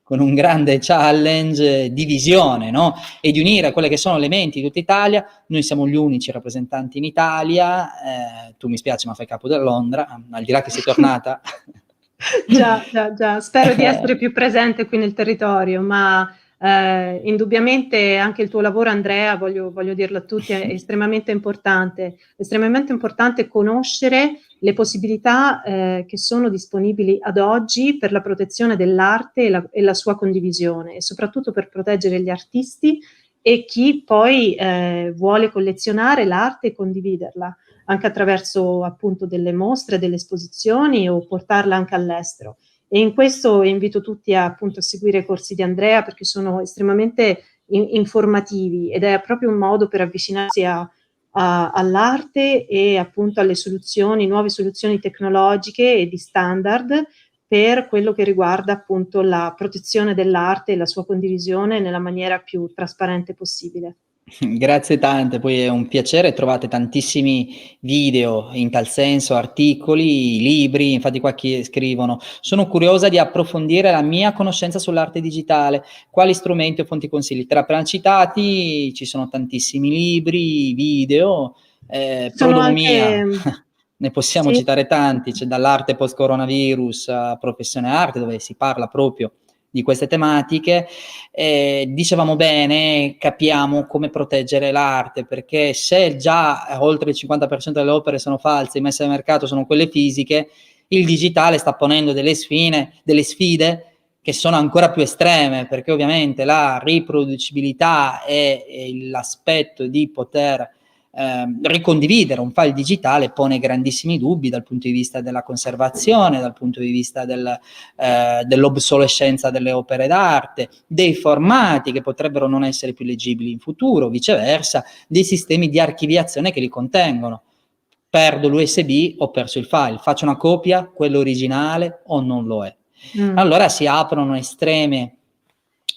con un grande challenge di visione, no? E di unire quelle che sono le menti di tutta Italia. Noi siamo gli unici rappresentanti in Italia, tu mi spiace ma fai capo da Londra, al di là che sei tornata. Già, spero di essere più presente qui nel territorio, ma indubbiamente anche il tuo lavoro, Andrea, voglio dirlo a tutti, è estremamente importante conoscere le possibilità che sono disponibili ad oggi per la protezione dell'arte e la sua condivisione, e soprattutto per proteggere gli artisti e chi poi vuole collezionare l'arte e condividerla, anche attraverso appunto delle mostre, delle esposizioni o portarla anche all'estero. E in questo invito tutti appunto a seguire i corsi di Andrea, perché sono estremamente informativi ed è proprio un modo per avvicinarsi all'arte e appunto alle soluzioni, nuove soluzioni tecnologiche e di standard per quello che riguarda appunto la protezione dell'arte e la sua condivisione nella maniera più trasparente possibile. Grazie tante, poi è un piacere, trovate tantissimi video in tal senso, articoli, libri, infatti qua chi scrivono: "Sono curiosa di approfondire la mia conoscenza sull'arte digitale, quali strumenti o fonti consigli?" Te l'ho appena citati, ci sono tantissimi libri, video, Sono Prodomia, anche ne possiamo sì. citare tanti, c'è dall'arte post coronavirus a Professione Arte, dove si parla proprio di queste tematiche. Dicevamo bene, capiamo come proteggere l'arte, perché se già oltre il 50% delle opere sono false, messe al mercato sono quelle fisiche, il digitale sta ponendo delle sfide che sono ancora più estreme, perché ovviamente la riproducibilità e l'aspetto di poter ricondividere un file digitale pone grandissimi dubbi dal punto di vista della conservazione, dal punto di vista dell'obsolescenza delle opere d'arte, dei formati che potrebbero non essere più leggibili in futuro, viceversa, dei sistemi di archiviazione che li contengono. Perdo l'USB, ho perso il file, faccio una copia, quello originale o non lo è. Allora si aprono estremi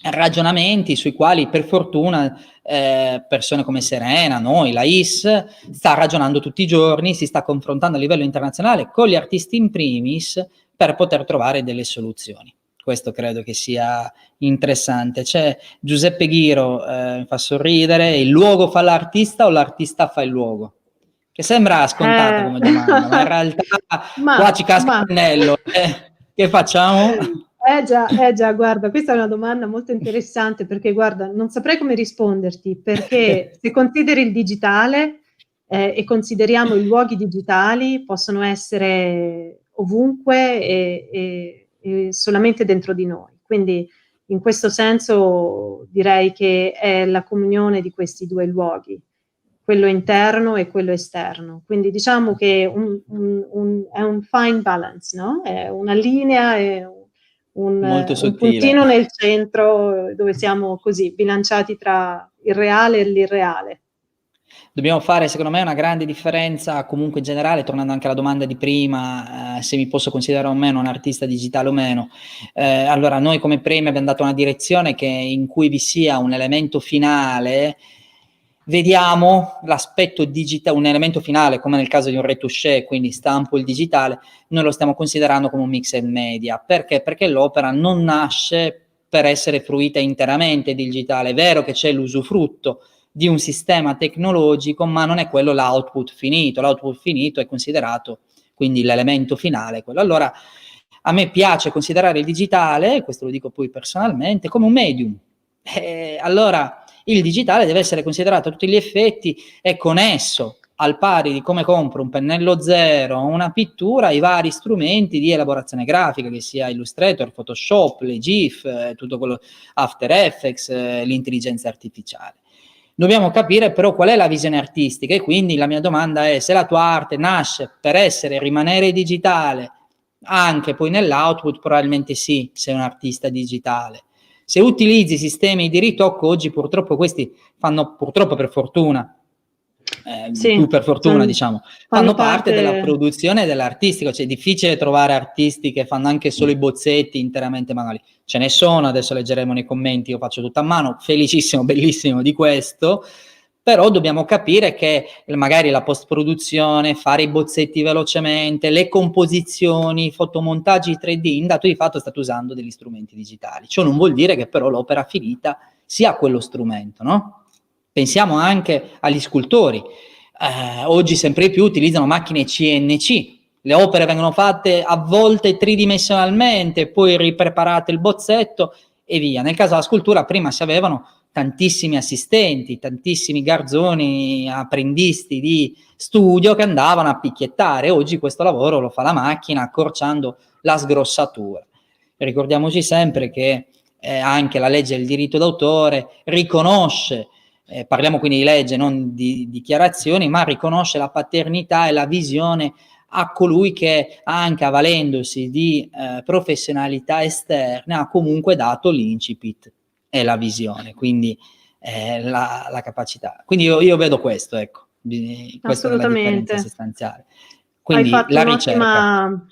ragionamenti sui quali per fortuna persone come Serena, noi, la IS, sta ragionando tutti i giorni, si sta confrontando a livello internazionale con gli artisti in primis per poter trovare delle soluzioni. Questo credo che sia interessante. C'è Giuseppe Ghiro, mi fa sorridere: il luogo fa l'artista o l'artista fa il luogo? Che sembra scontata come domanda, ma in realtà qua ci casca il pennello. Che facciamo? Già, guarda, questa è una domanda molto interessante perché, guarda, non saprei come risponderti, perché se consideri il digitale e consideriamo i luoghi digitali, possono essere ovunque e solamente dentro di noi. Quindi in questo senso direi che è la comunione di questi due luoghi, quello interno e quello esterno. Quindi diciamo che è un fine balance, no? È una linea, è Molto un sottile. puntino nel centro dove siamo così bilanciati tra il reale e l'irreale. Dobbiamo fare, secondo me, una grande differenza, comunque in generale, tornando anche alla domanda di prima, se mi posso considerare o meno un artista digitale o meno. Allora, noi come Premi abbiamo dato una direzione che in cui vi sia un elemento finale, vediamo l'aspetto digitale, un elemento finale, come nel caso di un retouché, quindi stampo il digitale, noi lo stiamo considerando come un mix and media. Perché? Perché l'opera non nasce per essere fruita interamente digitale. È vero che c'è l'usufrutto di un sistema tecnologico, ma non è quello l'output finito. L'output finito è considerato quindi l'elemento finale, quello. Allora, a me piace considerare il digitale, questo lo dico poi personalmente, come un medium. Allora, il digitale deve essere considerato a tutti gli effetti e connesso al pari di come compro un pennello zero, una pittura, ai vari strumenti di elaborazione grafica, che sia Illustrator, Photoshop, le GIF, tutto quello, After Effects, l'intelligenza artificiale. Dobbiamo capire però qual è la visione artistica, e quindi la mia domanda è: se la tua arte nasce per essere, rimanere digitale, anche poi nell'output, probabilmente sì, sei un artista digitale. Se utilizzi sistemi di ritocco, oggi purtroppo questi fanno, purtroppo per fortuna, più Sì, per fortuna diciamo, fanno fanno parte della parte. produzione dell'artistico, cioè è difficile trovare artisti che fanno anche solo i bozzetti interamente manuali. Ce ne sono, adesso leggeremo nei commenti, io faccio tutto a mano, felicissimo, bellissimo di questo, però dobbiamo capire che magari la post-produzione, fare i bozzetti velocemente, le composizioni, i fotomontaggi 3D, in dato di fatto state usando degli strumenti digitali. Ciò non vuol dire che però l'opera finita sia quello strumento, no? Pensiamo anche agli scultori. Oggi sempre di più utilizzano macchine CNC. Le opere vengono fatte a volte tridimensionalmente, poi ripreparate il bozzetto e via. Nel caso della scultura prima si avevano tantissimi assistenti, tantissimi garzoni, apprendisti di studio che andavano a picchiettare. Oggi questo lavoro lo fa la macchina accorciando la sgrossatura. Ricordiamoci sempre che anche la legge del diritto d'autore riconosce parliamo quindi di legge, non di dichiarazioni, ma riconosce la paternità e la visione a colui che, anche avvalendosi di professionalità esterne, ha comunque dato l'incipit e la visione, quindi la capacità. Quindi io vedo questo, ecco, questa è la differenza Assolutamente. sostanziale. Hai Quindi fatto la ricerca.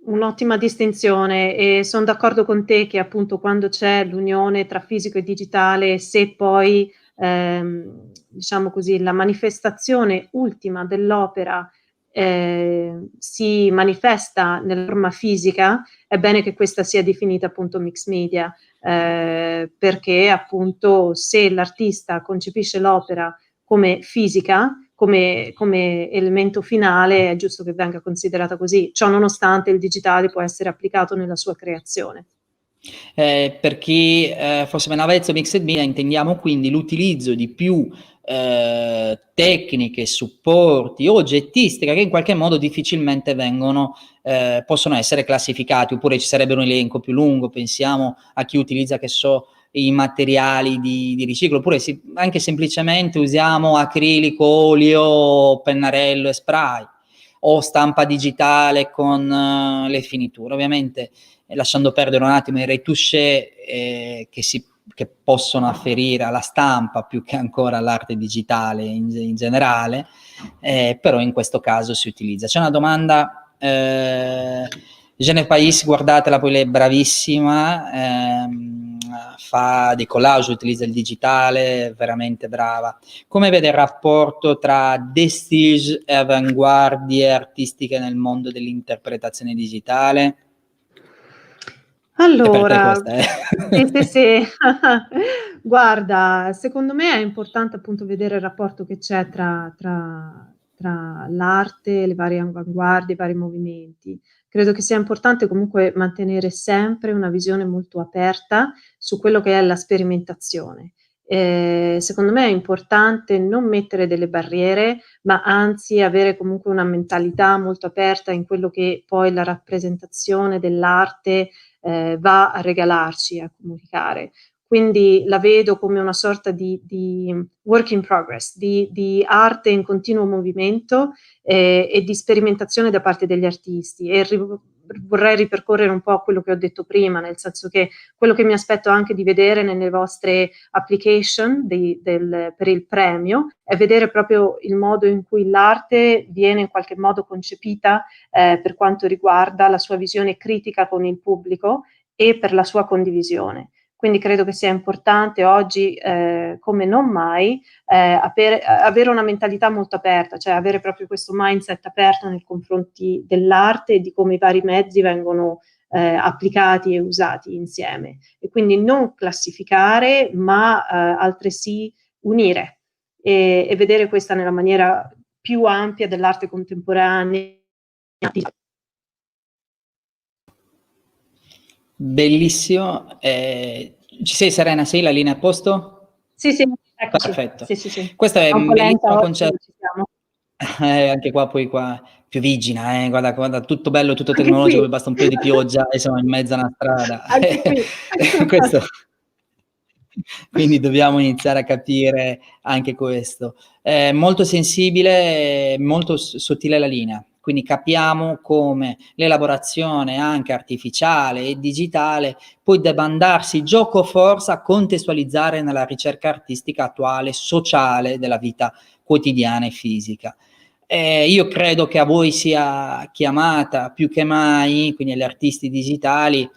un'ottima distinzione, e son d'accordo con te che appunto quando c'è l'unione tra fisico e digitale, se poi, diciamo così, la manifestazione ultima dell'opera, si manifesta nella forma fisica, è bene che questa sia definita appunto mixed media, perché appunto se l'artista concepisce l'opera come fisica, come elemento finale, è giusto che venga considerata così. Ciò nonostante il digitale può essere applicato nella sua creazione. Per chi fosse meno avvezzo mixed media, intendiamo quindi l'utilizzo di più tecniche, supporti, oggettistica che in qualche modo difficilmente possono essere classificati, oppure ci sarebbe un elenco più lungo. Pensiamo a chi utilizza, che so, i materiali di riciclo, oppure anche semplicemente usiamo acrilico, olio, pennarello e spray, o stampa digitale con le finiture. Ovviamente, lasciando perdere un attimo i retouché che possono afferire alla stampa più che ancora all'arte digitale in generale, però in questo caso si utilizza. C'è una domanda, Gene Pais, guardatela, poi lei è bravissima, fa dei collage, utilizza il digitale, veramente brava. Come vede il rapporto tra Destige e avanguardie artistiche nel mondo dell'interpretazione digitale? È per te Allora, questa, eh? sì. Guarda, secondo me è importante appunto vedere il rapporto che c'è tra l'arte, le varie avanguardie, i vari movimenti. Credo che sia importante comunque mantenere sempre una visione molto aperta su quello che è la sperimentazione. Secondo me è importante non mettere delle barriere, ma anzi avere comunque una mentalità molto aperta in quello che poi la rappresentazione dell'arte va a regalarci, a comunicare. Quindi la vedo come una sorta di work in progress, di arte in continuo movimento e di sperimentazione da parte degli artisti. E vorrei ripercorrere un po' quello che ho detto prima, nel senso che quello che mi aspetto anche di vedere nelle vostre application per il premio è vedere proprio il modo in cui l'arte viene in qualche modo concepita per quanto riguarda la sua visione critica con il pubblico e per la sua condivisione. Quindi credo che sia importante oggi, come non mai, avere una mentalità molto aperta, cioè avere proprio questo mindset aperto nei confronti dell'arte e di come i vari mezzi vengono applicati e usati insieme. E quindi non classificare, ma altresì unire e vedere questa nella maniera più ampia dell'arte contemporanea. Bellissimo. Ci sei, Serena? Sei la linea a posto? Sì, eccoci. Perfetto. Sì. Questo è È un un po' lenta bellissimo oggi, concetto. ma ci siamo. Anche qua piovigina, guarda, tutto bello, tutto Anche tecnologico, qui. basta un po' di pioggia e siamo in mezzo a una strada. Anche qui. Questo, quindi dobbiamo iniziare a capire anche questo. Molto sensibile, molto sottile la linea, quindi capiamo come l'elaborazione anche artificiale e digitale poi debba andarsi gioco forza a contestualizzare nella ricerca artistica attuale, sociale, della vita quotidiana e fisica. Io credo che a voi sia chiamata più che mai, quindi agli artisti digitali,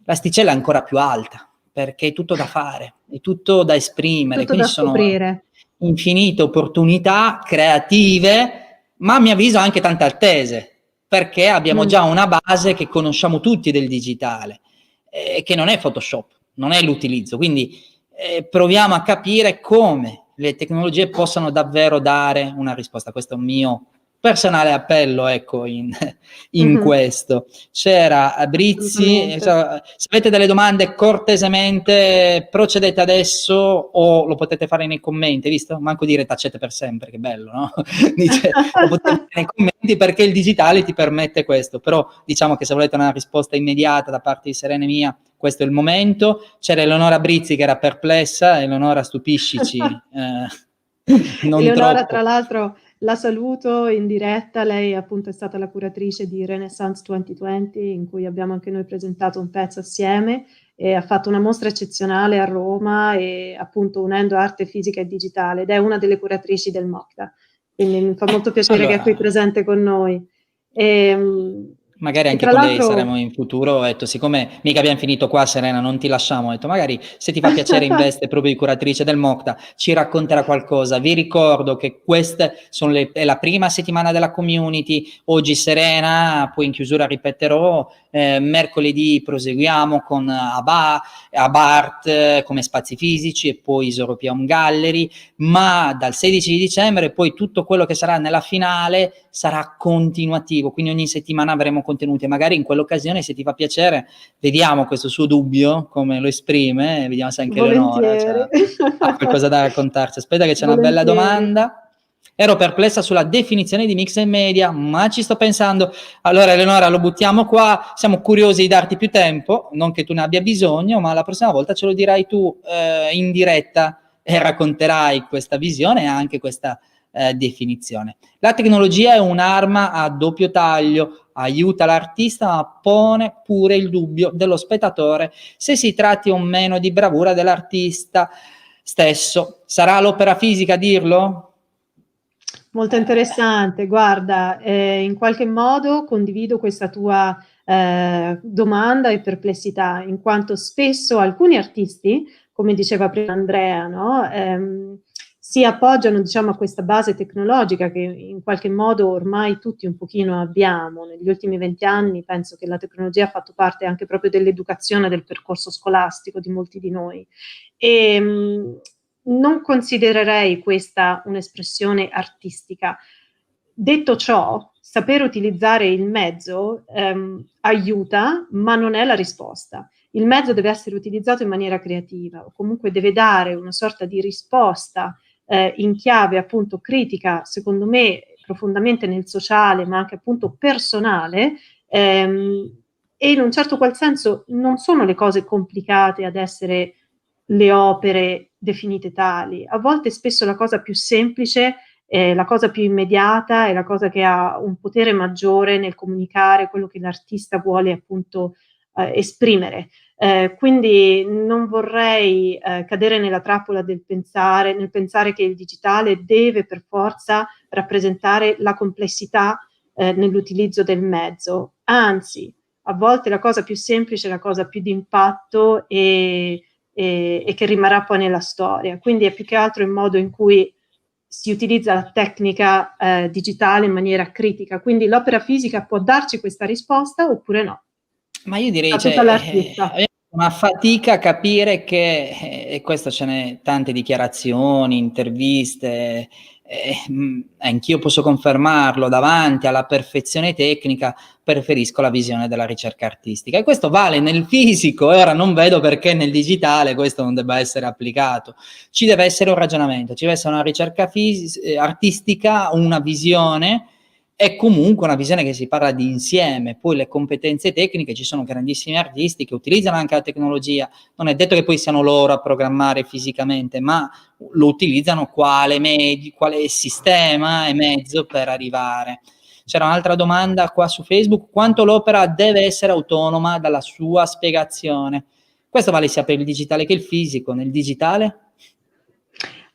l'asticella è ancora più alta, perché è tutto da fare, è tutto da esprimere, Tutto quindi da ci sono scoprire. infinite opportunità creative, ma a mio avviso anche tante attese, perché abbiamo già una base che conosciamo tutti del digitale, che non è Photoshop, non è l'utilizzo, quindi proviamo a capire come le tecnologie possano davvero dare una risposta. Questo è un mio personale appello, ecco, in questo. C'era Brizzi, Assolutamente. se avete delle domande cortesemente procedete adesso o lo potete fare nei commenti, visto? Manco dire tacete per sempre, che bello, no? Dice, lo potete fare nei commenti perché il digitale ti permette questo, però diciamo che se volete una risposta immediata da parte di Serena e mia, questo è il momento. C'era Eleonora Brizzi che era perplessa, Eleonora stupiscici, non Eleonora, tra troppo. l'altro, la saluto in diretta, lei appunto è stata la curatrice di Renaissance 2020 in cui abbiamo anche noi presentato un pezzo assieme e ha fatto una mostra eccezionale a Roma e appunto unendo arte fisica e digitale ed è una delle curatrici del MOCTA, quindi mi fa molto piacere che è qui Allora, presente con noi. magari E anche tra con lei l'altro saremo in futuro. Ho detto, siccome mica abbiamo finito qua, Serena, non ti lasciamo. Ho detto, magari se ti fa piacere, in veste proprio di curatrice del MOCTA, ci racconterà qualcosa. Vi ricordo che queste sono è la prima settimana della community. Oggi Serena, poi in chiusura ripeterò. Mercoledì proseguiamo con Abart come spazi fisici e poi Isoropium Gallery, ma dal 16 di dicembre poi tutto quello che sarà nella finale sarà continuativo, quindi ogni settimana avremo contenuti e magari in quell'occasione, se ti fa piacere, vediamo questo suo dubbio, come lo esprime, vediamo se anche Eleonora volentieri. ha qualcosa da raccontarci. Aspetta che c'è una bella Volentieri. domanda. Ero perplessa sulla definizione di mix e media, ma ci sto pensando. Allora Eleonora, lo buttiamo qua, siamo curiosi di darti più tempo, non che tu ne abbia bisogno, ma la prossima volta ce lo dirai tu in diretta e racconterai questa visione e anche questa definizione. La tecnologia è un'arma a doppio taglio, aiuta l'artista ma pone pure il dubbio dello spettatore se si tratti o meno di bravura dell'artista stesso. Sarà l'opera fisica a dirlo? Molto interessante, guarda, in qualche modo condivido questa tua domanda e perplessità, in quanto spesso alcuni artisti, come diceva prima Andrea, no? Si appoggiano, diciamo, a questa base tecnologica che in qualche modo ormai tutti un pochino abbiamo. Negli ultimi 20 anni penso che la tecnologia ha fatto parte anche proprio dell'educazione, del percorso scolastico di molti di noi. E non considererei questa un'espressione artistica. Detto ciò, saper utilizzare il mezzo aiuta, ma non è la risposta. Il mezzo deve essere utilizzato in maniera creativa o comunque deve dare una sorta di risposta in chiave appunto critica, secondo me profondamente nel sociale, ma anche appunto personale, e in un certo qual senso non sono le cose complicate ad essere le opere definite tali. A volte spesso la cosa più semplice, la cosa più immediata, è la cosa che ha un potere maggiore nel comunicare quello che l'artista vuole appunto esprimere. Quindi non vorrei cadere nella trappola del pensare, nel pensare che il digitale deve per forza rappresentare la complessità nell'utilizzo del mezzo. Anzi, a volte la cosa più semplice è la cosa più d'impatto e che rimarrà poi nella storia. Quindi è più che altro il modo in cui si utilizza la tecnica digitale in maniera critica. Quindi l'opera fisica può darci questa risposta oppure no. Ma io direi, Sta tutta cioè, all'artista. una fatica a capire che, e questo ce n'è tante dichiarazioni, interviste, anch'io posso confermarlo, davanti alla perfezione tecnica preferisco la visione della ricerca artistica. E questo vale nel fisico, e ora non vedo perché nel digitale questo non debba essere applicato. Ci deve essere un ragionamento, ci deve essere una ricerca artistica, una visione, è comunque una visione che si parla di insieme, poi le competenze tecniche, ci sono grandissimi artisti che utilizzano anche la tecnologia, non è detto che poi siano loro a programmare fisicamente, ma lo utilizzano quale sistema e mezzo per arrivare. C'era un'altra domanda qua su Facebook: quanto l'opera deve essere autonoma dalla sua spiegazione? Questo vale sia per il digitale che il fisico. Nel digitale?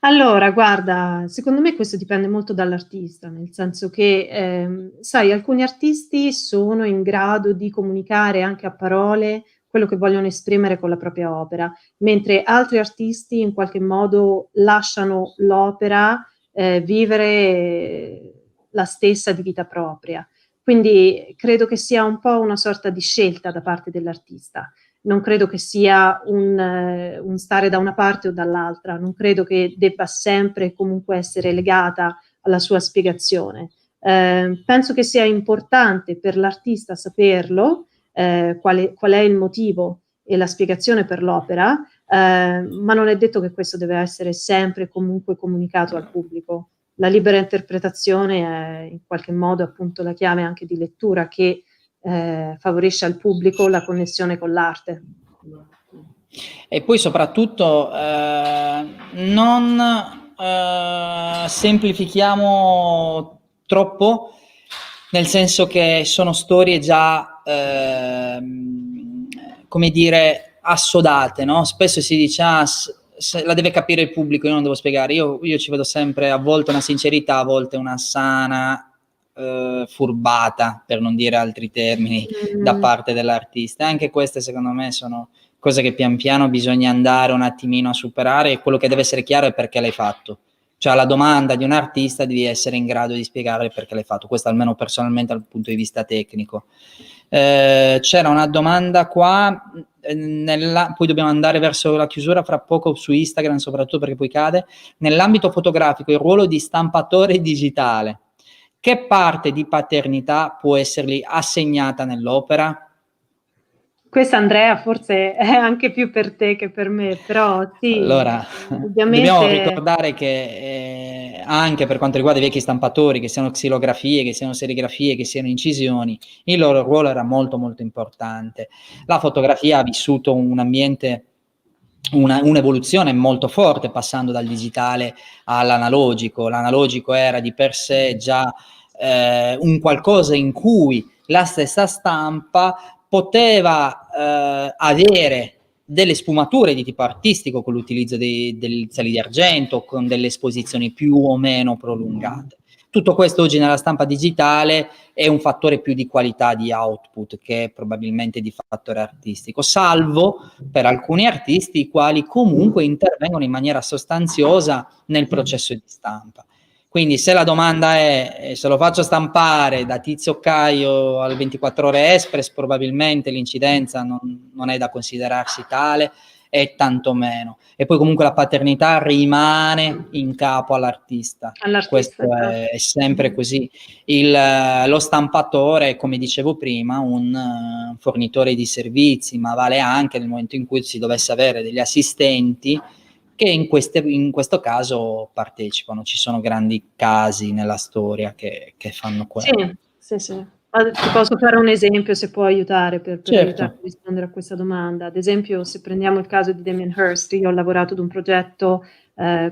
Allora, guarda, secondo me questo dipende molto dall'artista, nel senso che, sai, alcuni artisti sono in grado di comunicare anche a parole quello che vogliono esprimere con la propria opera, mentre altri artisti in qualche modo lasciano l'opera vivere la stessa di vita propria. Quindi credo che sia un po' una sorta di scelta da parte dell'artista. Non credo che sia un stare da una parte o dall'altra, non credo che debba sempre comunque essere legata alla sua spiegazione. Penso che sia importante per l'artista saperlo, qual è il motivo e la spiegazione per l'opera, ma non è detto che questo deve essere sempre e comunque comunicato al pubblico. La libera interpretazione è in qualche modo appunto la chiave anche di lettura che favorisce al pubblico la connessione con l'arte. E poi soprattutto non semplifichiamo troppo, nel senso che sono storie già, come dire, assodate, no? Spesso si dice, la deve capire il pubblico, io non devo spiegare. Io ci vedo sempre a volte una sincerità, a volte una sana furbata, per non dire altri termini, da parte dell'artista. Anche queste secondo me sono cose che pian piano bisogna andare un attimino a superare, e quello che deve essere chiaro è perché l'hai fatto. Cioè alla domanda di un artista devi essere in grado di spiegare perché l'hai fatto, questo almeno personalmente dal punto di vista tecnico. C'era una domanda qua, poi dobbiamo andare verso la chiusura fra poco su Instagram, soprattutto perché poi cade. Nell'ambito fotografico il ruolo di stampatore digitale, che parte di paternità può essergli assegnata nell'opera? Questa, Andrea, forse è anche più per te che per me, però sì, Allora, dobbiamo ovviamente. ricordare che anche per quanto riguarda i vecchi stampatori, che siano xilografie, che siano serigrafie, che siano incisioni, il loro ruolo era molto molto importante. La fotografia ha vissuto un ambiente, un'evoluzione molto forte, passando dal digitale all'analogico. L'analogico era di per sé già un qualcosa in cui la stessa stampa poteva avere delle sfumature di tipo artistico con l'utilizzo dei sali di argento, con delle esposizioni più o meno prolungate. Tutto questo oggi nella stampa digitale è un fattore più di qualità di output che probabilmente di fattore artistico, salvo per alcuni artisti i quali comunque intervengono in maniera sostanziosa nel processo di stampa. Quindi se la domanda è se lo faccio stampare da Tizio Caio al 24 ore Express, probabilmente l'incidenza non è da considerarsi tale, e tanto meno. E poi comunque la paternità rimane in capo all'artista. Questo è sempre così. Lo stampatore, come dicevo prima, un fornitore di servizi, ma vale anche nel momento in cui si dovesse avere degli assistenti che in questo caso partecipano. Ci sono grandi casi nella storia che fanno quello. Sì. Ti posso fare un esempio, se può aiutare, per Certo. aiutare a rispondere a questa domanda. Ad esempio, se prendiamo il caso di Damien Hirst, io ho lavorato ad un progetto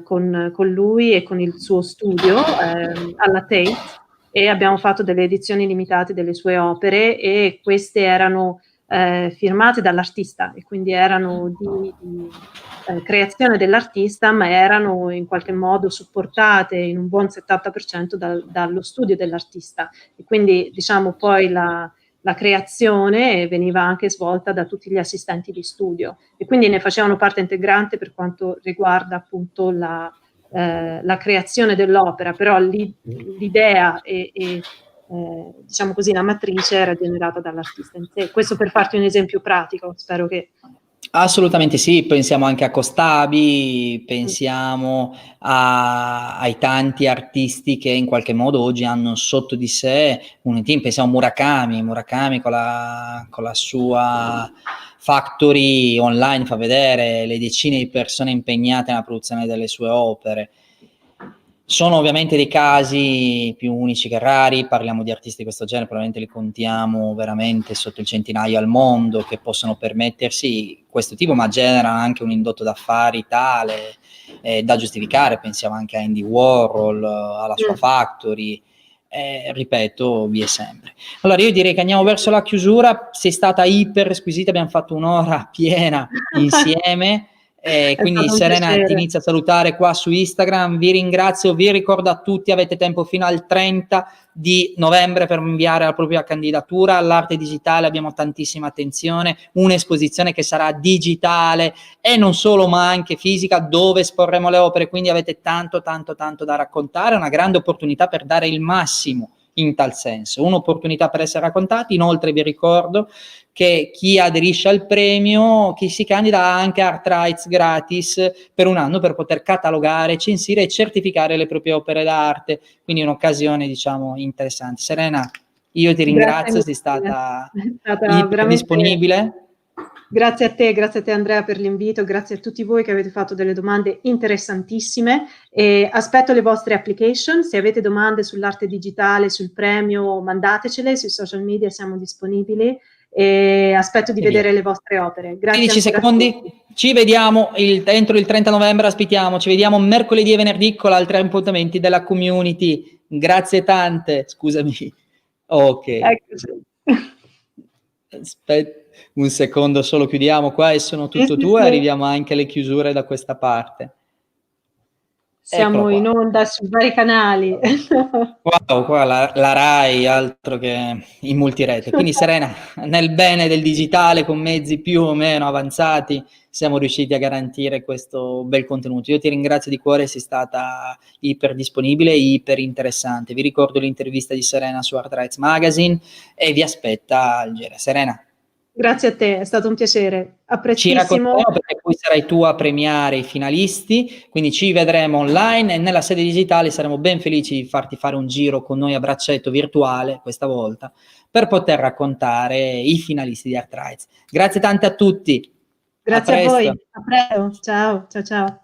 con lui e con il suo studio alla Tate, e abbiamo fatto delle edizioni limitate delle sue opere, e queste erano firmate dall'artista, e quindi erano di creazione dell'artista, ma erano in qualche modo supportate in un buon 70% dallo studio dell'artista, e quindi diciamo poi la creazione veniva anche svolta da tutti gli assistenti di studio, e quindi ne facevano parte integrante per quanto riguarda appunto la creazione dell'opera, però l'idea e diciamo così la matrice era generata dall'artista in sé. Questo per farti un esempio pratico, spero che... Assolutamente sì, pensiamo anche a Costabi, pensiamo ai tanti artisti che in qualche modo oggi hanno sotto di sé un team, pensiamo a Murakami con la sua factory online, fa vedere le decine di persone impegnate nella produzione delle sue opere. Sono ovviamente dei casi più unici che rari, parliamo di artisti di questo genere, probabilmente li contiamo veramente sotto il centinaio al mondo, che possono permettersi questo tipo, ma generano anche un indotto d'affari tale da giustificare. Pensiamo anche a Andy Warhol, alla sua factory, ripeto, vi è sempre. Allora io direi che andiamo verso la chiusura, sei stata iper squisita, abbiamo fatto un'ora piena insieme. Quindi Serena ti inizio a salutare qua su Instagram, vi ringrazio, vi ricordo a tutti, avete tempo fino al 30 di novembre per inviare la propria candidatura all'arte digitale. Abbiamo tantissima attenzione, un'esposizione che sarà digitale e non solo, ma anche fisica, dove esporremo le opere, quindi avete tanto da raccontare, una grande opportunità per dare il massimo in tal senso. Un'opportunità per essere raccontati. Inoltre vi ricordo che chi aderisce al premio, chi si candida ha anche Art Rights gratis per un anno per poter catalogare, censire e certificare le proprie opere d'arte, quindi un'occasione, diciamo, interessante. Serena, io ti ringrazio, sei stata È stata iper veramente... disponibile. Grazie a te Andrea per l'invito, grazie a tutti voi che avete fatto delle domande interessantissime e aspetto le vostre application, se avete domande sull'arte digitale, sul premio, mandatecele, sui social media siamo disponibili e aspetto di vedere le vostre opere. Grazie 15 ancora a secondi, tutti. ci vediamo entro il 30 novembre, aspettiamo, ci vediamo mercoledì e venerdì con altri appuntamenti della community. Grazie tante, scusami. Ok. Eccoci. Aspetta un secondo solo, chiudiamo qua e sono tutto tuo e arriviamo anche alle chiusure da questa parte. Siamo in onda su vari canali. Wow, qua la Rai, altro che in multirete. Quindi Serena, nel bene del digitale, con mezzi più o meno avanzati, siamo riusciti a garantire questo bel contenuto. Io ti ringrazio di cuore, sei stata iper disponibile e iper interessante. Vi ricordo l'intervista di Serena su Art Rights Magazine e vi aspetta al Gere. Serena. Grazie a te, è stato un piacere. A Ci prestissimo. racconteremo perché poi sarai tu a premiare i finalisti, quindi ci vedremo online e nella sede digitale saremo ben felici di farti fare un giro con noi a braccetto virtuale questa volta per poter raccontare i finalisti di Art Rights. Grazie tante a tutti. Grazie A a voi. presto. A presto. Ciao, ciao, ciao.